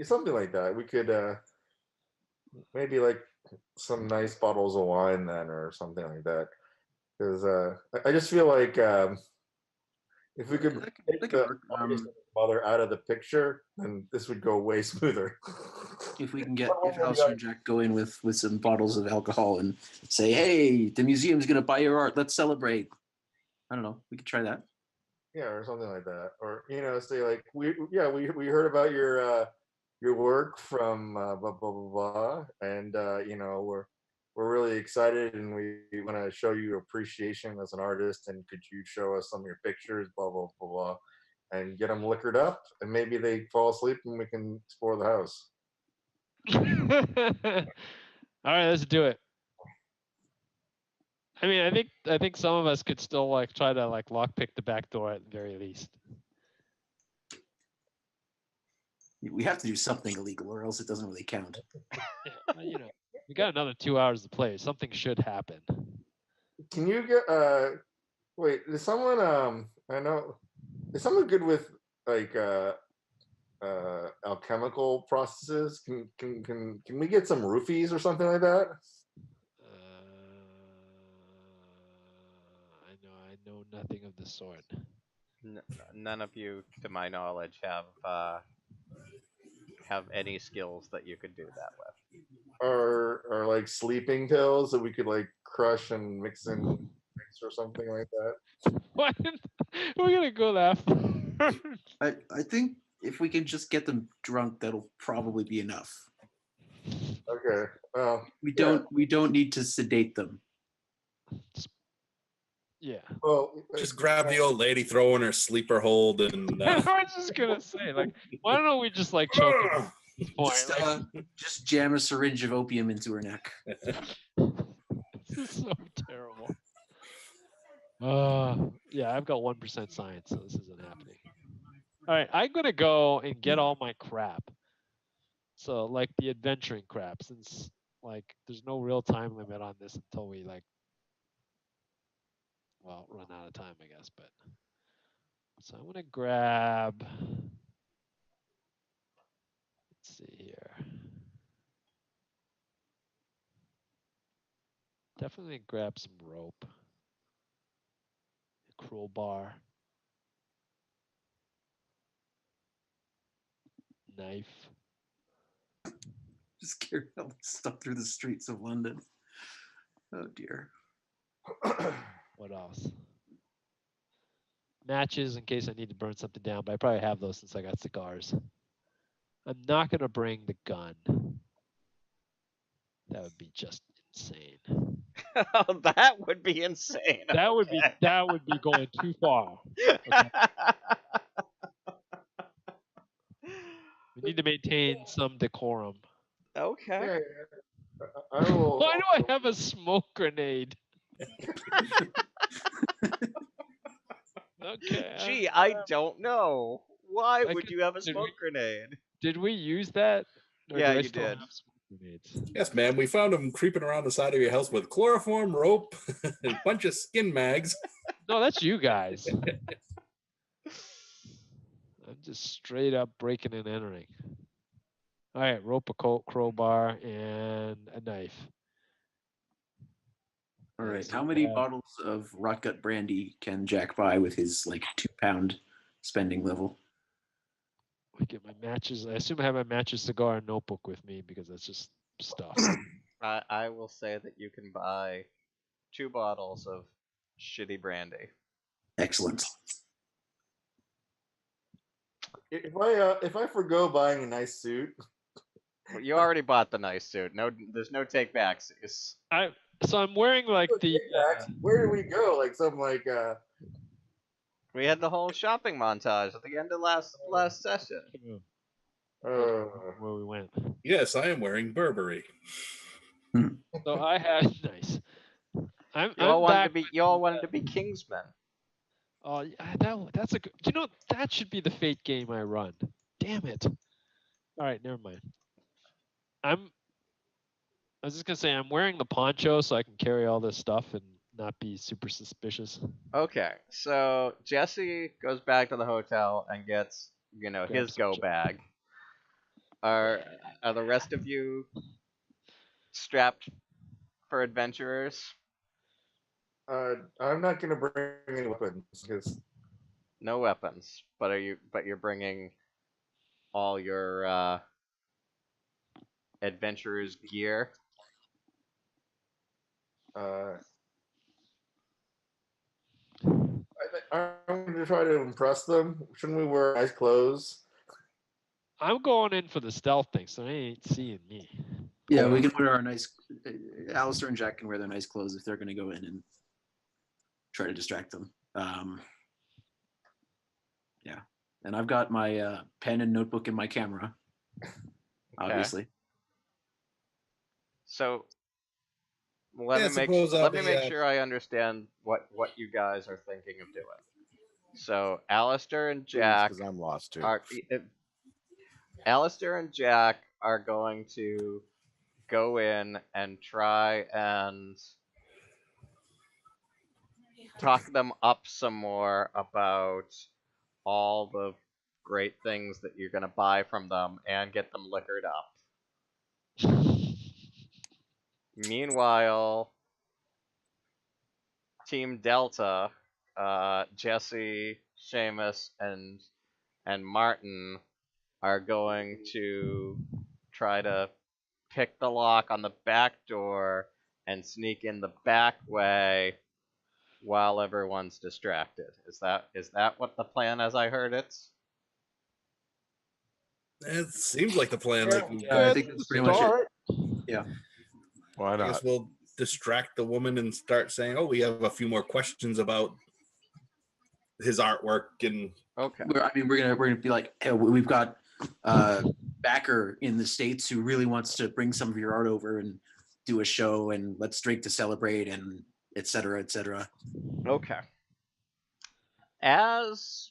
something like that. We could maybe like some nice bottles of wine then, or something like that. Because I just feel like if we could take that could the work. artist and his mother out of the picture, then this would go way smoother. If we can get if Alistair and Jack go in with some bottles of alcohol and say, "Hey, the museum's gonna buy your art. Let's celebrate." I don't know. We could try that. Yeah, or something like that, or say like we heard about your work from blah blah blah blah, and we're really excited, and we want to show you appreciation as an artist, and could you show us some of your pictures, blah blah blah blah, and get them liquored up, and maybe they fall asleep, and we can explore the house. All right, let's do it. I mean, I think some of us could still like try to like lockpick the back door at the very least. We have to do something illegal, or else it doesn't really count. Yeah, we got another 2 hours to play. Something should happen. Can you get wait, is someone I know is someone good with like alchemical processes? Can we get some roofies or something like that? I know nothing of the sort. None of you, to my knowledge, have any skills that you could do that with. Or like sleeping pills that we could like crush and mix in drinks or something like that. What? We're gonna go that far. I think if we can just get them drunk, that'll probably be enough. Okay. Well, We don't need to sedate them. Yeah. Well, Just grab the old lady, throw her in her sleeper hold, and I was just gonna say, like, why don't we just like choke her at this point? Just jam a syringe of opium into her neck. This is so terrible. Yeah, I've got 1% science, so this isn't happening. All right, I'm gonna go and get all my crap. So like the adventuring crap, since like there's no real time limit on this until we like, well, run out of time, I guess. But so I'm gonna grab. Let's see here. Definitely grab some rope. A crowbar. Knife. Just carry all this stuff through the streets of London. Oh dear. What else? Matches in case I need to burn something down, but I probably have those since I got cigars. I'm not gonna bring the gun. That would be just insane. That would be insane. That would be going too far. Okay. We need to maintain some decorum. Okay. yeah, I will. Why do I have a smoke grenade? Okay. Gee, I don't know. Why I would could- you have a did smoke grenade? Did we use that? Or Yeah, do I you still did. have smoke grenades? yes, man, we found him creeping around the side of your house with chloroform rope and a bunch of skin mags. No, that's you guys. I'm just straight up breaking and entering. All right, rope, a crowbar, and a knife. All right. So How we many have- bottles of Rotgut brandy can Jack buy with his like 2-pound spending level? I get my matches. I assume I have my matches, cigar, and notebook with me because that's just stuff. I will say that you can buy 2 bottles of shitty brandy. Excellent. If I forgo buying a nice suit, Well, you already bought the nice suit. No, there's no take backs. So I'm wearing like the. where do we go? Like some like We had the whole shopping montage at the end of last session. Where we went. Yes, I am wearing Burberry. So I had nice. I'm back. You all wanted to be Kingsmen. Oh, yeah, that's a good. That should be the fate game I run. Damn it. All right, never mind. I was just gonna say I'm wearing the poncho so I can carry all this stuff and not be super suspicious. Okay, so Jesse goes back to the hotel and gets, Grab his some go shit. bag. Are the rest of you strapped for adventurers? I'm not gonna bring any weapons because No weapons, but you're bringing all your adventurers gear. I'm going to try to impress them. Shouldn't we wear nice clothes? I'm going in for the stealth thing, so they ain't seeing me. Yeah, we can wear our nice. Alistair and Jack can wear their nice clothes if they're going to go in and try to distract them. Yeah, and I've got my pen and notebook and my camera, obviously. So let Yeah, me make suppose I'll let me be, make sure I understand what you guys are thinking of doing. So Alistair and Jack because I'm lost too. Alistair and Jack are going to go in and try and talk them up some more about all the great things that you're going to buy from them and get them liquored up. Meanwhile, Team Delta, Jesse, Seamus, and Martin are going to try to pick the lock on the back door and sneak in the back way while everyone's distracted. Is that what the plan as I heard it? It seems like the plan. Like, Yeah, I think that's pretty much it. Yeah. Why I guess not? we'll distract the woman and start saying, "Oh, we have a few more questions about his artwork." And Okay. We're gonna be like, hey, we've got a backer in the States who really wants to bring some of your art over and do a show, and let's drink to celebrate, and et cetera, et cetera. Okay. As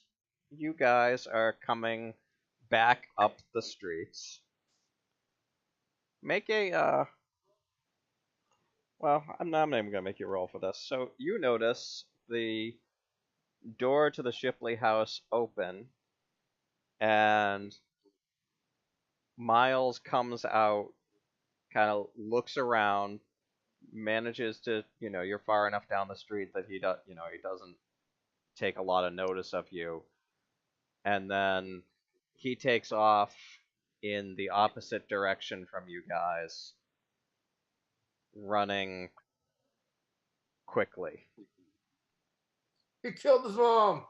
you guys are coming back up the streets, make a well, I'm not even gonna make you roll for this. So you notice the door to the Shipley House open, and Miles comes out, kind of looks around, manages to, you're far enough down the street that he doesn't take a lot of notice of you, and then he takes off in the opposite direction from you guys, running quickly. He killed his mom.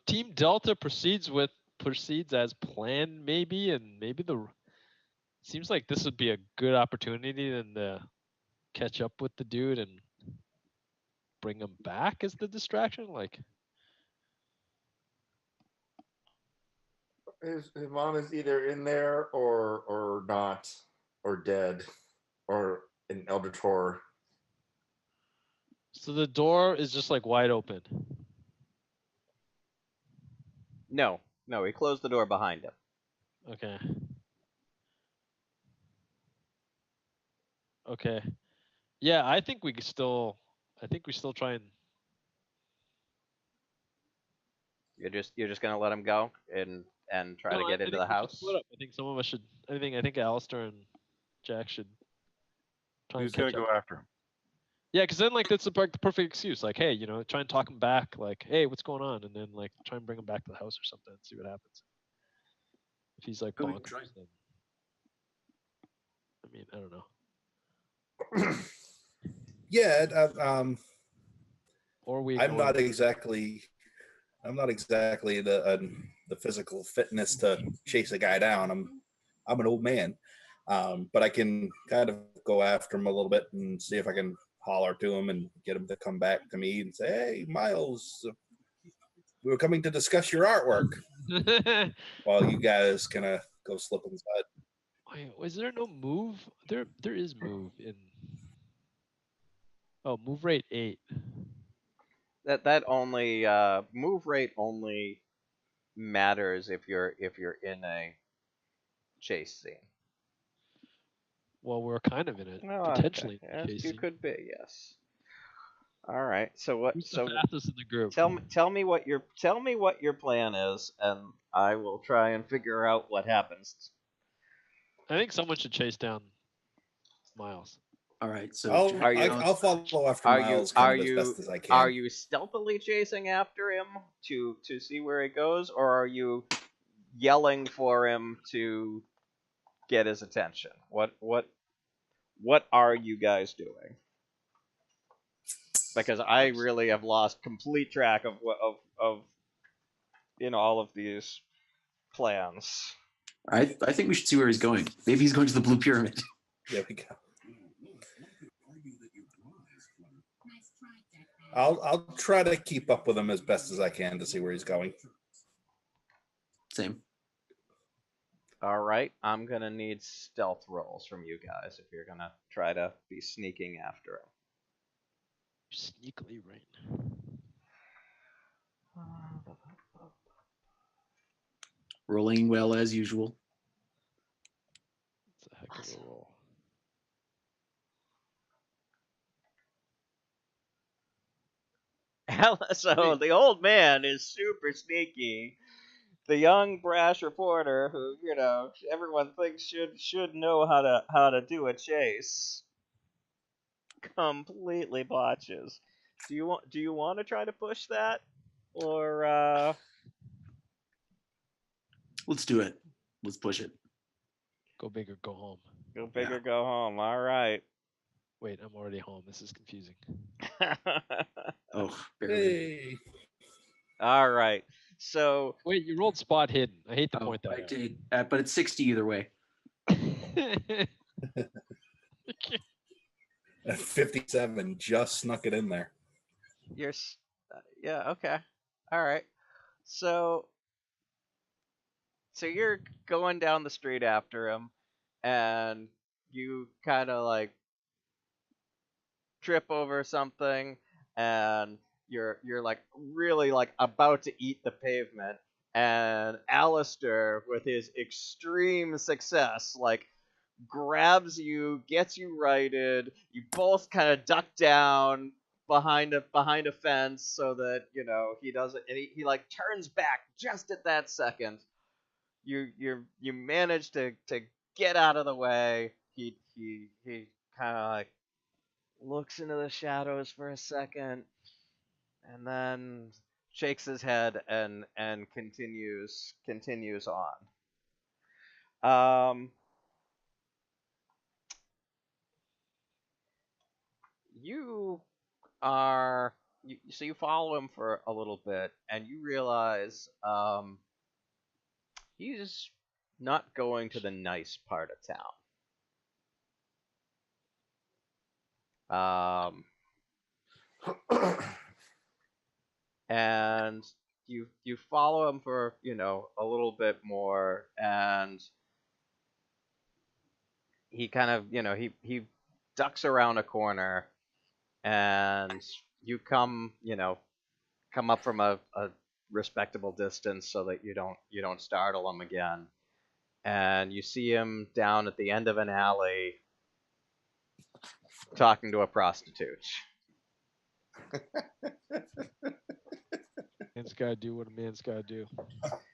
Team Delta proceeds as planned, maybe, and maybe seems like this would be a good opportunity then to catch up with the dude and bring him back as the distraction. Like, His mom is either in there or not, or dead, or an elder tor. so the door is just like wide open. No, he closed the door behind him. Okay. Okay. Yeah, I think we still try and. You're just gonna let him go and try to get into the house. Split up. I think some of us should. I think Alistair and Jack should try Who's and gonna catch up. go after him? Yeah, because then that's the perfect excuse. Like, hey, try and talk him back. Like, hey, what's going on? And then like try and bring him back to the house or something and see what happens. If he's like Who we can bonkers, then I don't know. yeah, Or we. I'm not exactly the physical fitness to chase a guy down. I'm an old man, but I can kind of go after him a little bit and see if I can holler to him and get him to come back to me and say, "Hey, Miles, we were coming to discuss your artwork." While you guys kind of go slip inside. Wait, was there no move? There is move in. Oh, move rate 8. That only move rate only matters if you're in a chase scene. Well, we're kind of in it, potentially. Okay. Yes, you could be, yes. All right. So what? Who's the fastest in the group? Tell me what your plan is, and I will try and figure out what happens. I think someone should chase down Miles. All right, so I'll follow after Miles kind of as best as I can. Are you stealthily chasing after him to see where he goes, or are you yelling for him to get his attention? What are you guys doing? Because I really have lost complete track of all of these plans. I think we should see where he's going. Maybe he's going to the Blue Pyramid. There we go. I'll try to keep up with him as best as I can to see where he's going. Same. All right, I'm gonna need stealth rolls from you guys if you're gonna try to be sneaking after him. Sneakily right. Rolling well as usual. It's a heck of a roll. So the old man is super sneaky. The young brash reporter, who everyone thinks should know how to do a chase, completely botches. Do you want to try to push that, or Let's do it. Let's push it. Go big or go home. Go big or go home? All right. Wait, I'm already home. This is confusing. Oh, barely. Hey. All right. So wait, you rolled spot hidden. I hate to point that I out. did, but it's 60 either way. At 57, just snuck it in there. Yeah, okay. All right. So you're going down the street after him, and you kind of like trip over something, and you're like really like about to eat the pavement, and Alistair, with his extreme success, like grabs you, gets you righted. You both kind of duck down behind a fence so that he doesn't, and he like turns back just at that second. You manage to get out of the way. He kind of like looks into the shadows for a second, and then shakes his head and continues on. So you follow him for a little bit, and you realize he's not going to the nice part of town. And you follow him for a little bit more, and he kind of he ducks around a corner, and you come up from a respectable distance so that you don't startle him again, and you see him down at the end of an alley talking to a prostitute. Man's gotta do what a man's gotta do.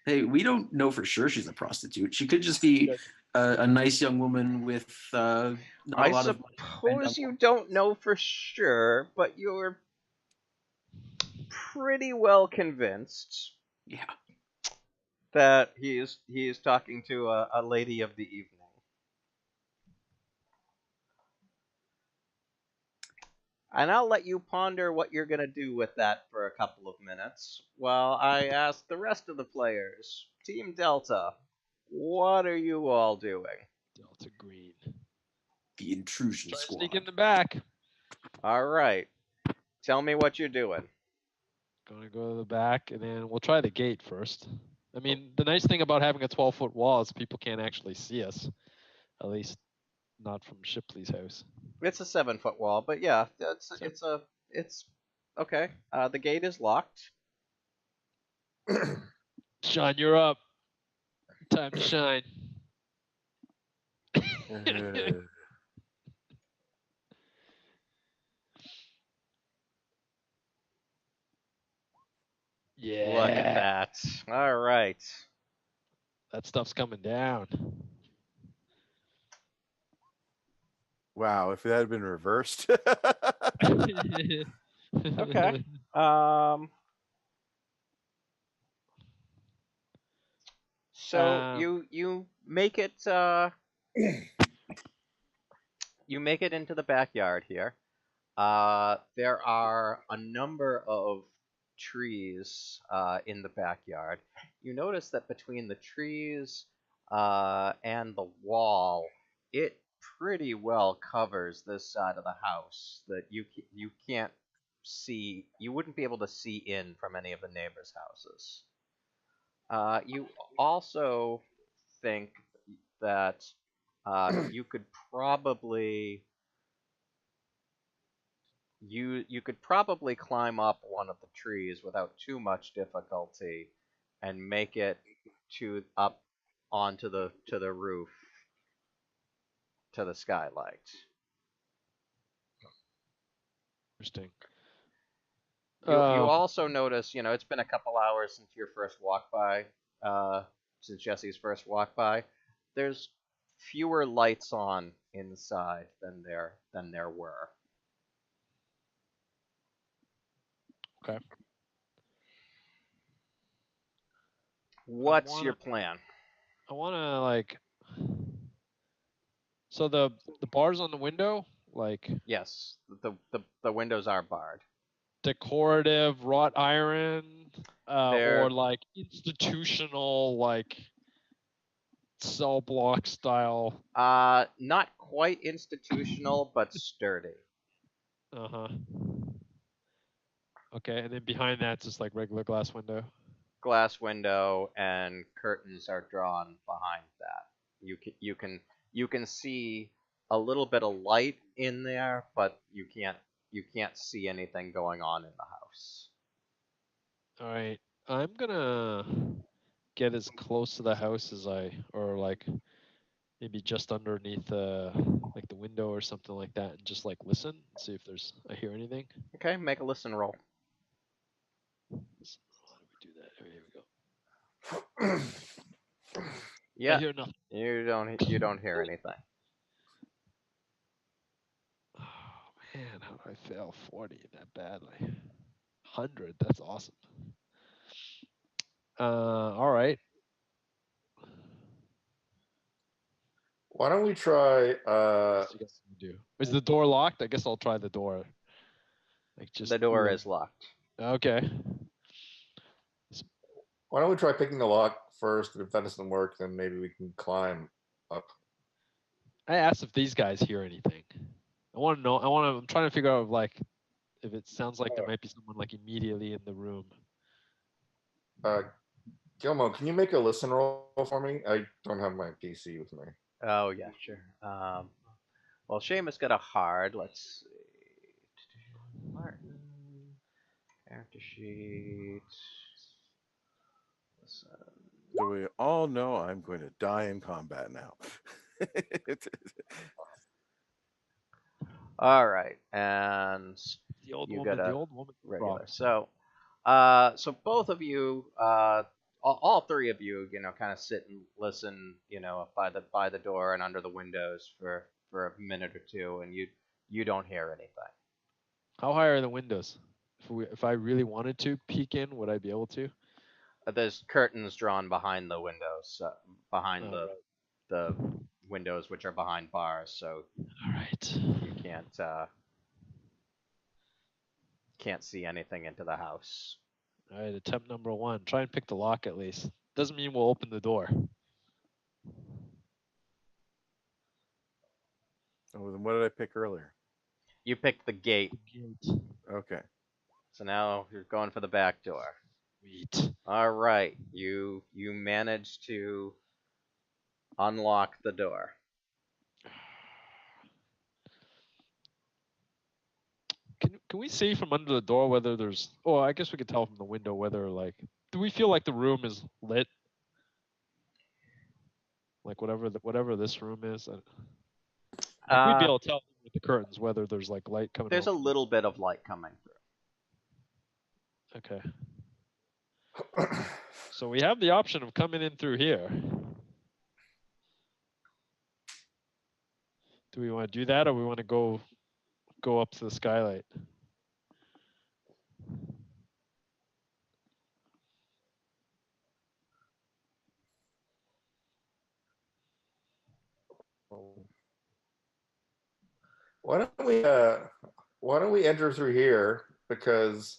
Hey, we don't know for sure she's a prostitute. She could just be a nice young woman with not a lot of money. I suppose you don't know for sure, but you're pretty well convinced. Yeah. That he is talking to a lady of the evening. And I'll let you ponder what you're going to do with that for a couple of minutes while I ask the rest of the players. Team Delta, what are you all doing? Delta Green. The intrusion Try to squad. sneak in the back. All right. Tell me what you're doing. Gonna go to the back, and then we'll try the gate first. I mean, the nice thing about having a 12-foot wall is people can't actually see us. At least not from Shipley's house. It's a 7-foot wall, but yeah, it's okay. The gate is locked. Sean, you're up. Time to shine. Yeah. Look at that. All right. That stuff's coming down. Wow, if that had been reversed. Okay. So you make it you make it into the backyard here. There are a number of trees in the backyard. You notice that between the trees and the wall, it pretty well covers this side of the house. That you can't see. You wouldn't be able to see in from any of the neighbors' houses. You also think that you could probably you could probably climb up one of the trees without too much difficulty and make it to up onto the roof to the skylight. Interesting. You also notice, it's been a couple hours since your first walk by, since Jesse's first walk by. There's fewer lights on inside than there were. Okay. What's your plan? I want to like. So the bars on the window, like Yes, the windows are barred. decorative wrought iron, They're or like institutional, like cell block style. not quite institutional, but sturdy. Uh-huh. Okay, and then behind that's just like regular glass window. Glass window and curtains are drawn behind that. You can see a little bit of light in there, but you can't see anything going on in the house. All right, I'm gonna get as close to the house as or like maybe just underneath like the window or something like that, and just like listen, see if I hear anything. Okay, make a listen roll. How do we do that? Here we go. Yeah, I hear nothing. you don't hear anything. Oh man, how do I fail 40 that badly? 100, that's awesome. All right. Why don't we try? What you guys gonna do? Is the door locked? I guess I'll try the door. Like just The door is locked. Okay. Why don't we try picking the lock first? And if that doesn't work, then maybe we can climb up. I asked if these guys hear anything. I want to know. I'm trying to figure out like if it sounds like there might be someone like immediately in the room. Gilmo, can you make a listen roll for me? I don't have my PC with me. Oh yeah, sure. Well, Seamus got a hard. Let's see. Martin, character sheet. Listen. So we all know I'm going to die in combat now. All right, and The old you woman. got The a old woman. regular. Rock. So both of you, all three of you, kind of sit and listen, by the door and under the windows for a minute or two, and you don't hear anything. How high are the windows? If I really wanted to peek in, would I be able to? There's curtains drawn behind the windows, behind the windows, which are behind bars, so All right. you can't see anything into the house. All right. Attempt number 1. Try and pick the lock at least. Doesn't mean we'll open the door. Oh, then what did I pick earlier? You picked the gate, Okay. so now you're going for the back door. Sweet. All right, you managed to unlock the door. Can we see from under the door whether there's? Oh, I guess we could tell from the window whether like. Do we feel like the room is lit? Like whatever this room is. Like we'd be able to tell with the curtains whether there's like light coming. There's a out. little bit of light coming through. Okay. So we have the option of coming in through here. Do we want to do that, or we want to go up to the skylight? Why don't we enter through here? Because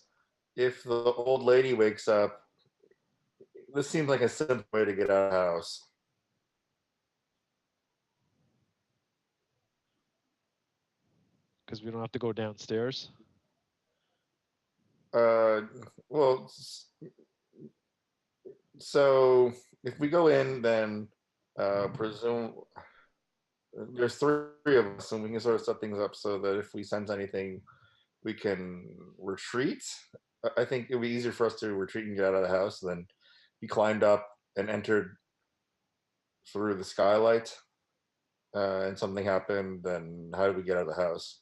if the old lady wakes up, this seems like a simple way to get out of the house. Because we don't have to go downstairs. Well, so if we go in, then presume there's three of us, and we can sort of set things up so that if we sense anything, we can retreat. I think it would be easier for us to retreat and get out of the house than he climbed up and entered through the skylight, and something happened. Then how do we get out of the house?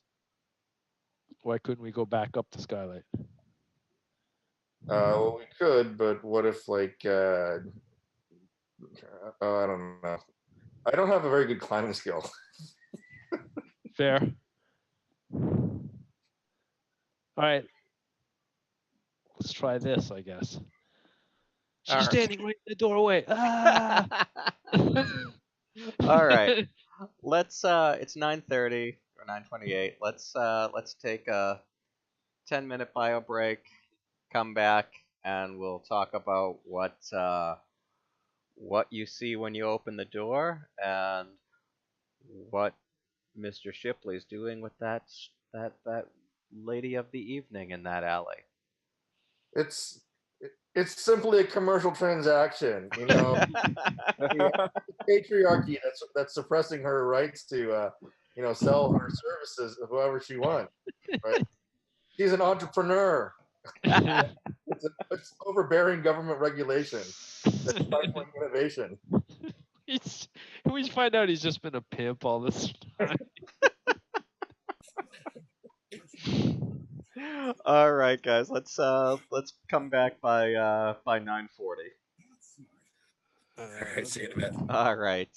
Why couldn't we go back up the skylight? Well, we could, but what if I don't know. I don't have a very good climbing skill. Fair. All right. Let's try this, I guess. She's All right. standing right in the doorway. Ah! All right. Let's it's 9:30 or 9:28. Let's take a 10-minute bio break, come back, and we'll talk about what you see when you open the door and what Mr. Shipley's doing with that lady of the evening in that alley. It's simply a commercial transaction, the patriarchy that's suppressing her rights to sell her services to whoever she wants. Right? She's an entrepreneur. It's overbearing government regulation that's stifling innovation. We find out he's just been a pimp all this time. All right, guys. Let's come back by 9:40. All right, see you in a bit. All right.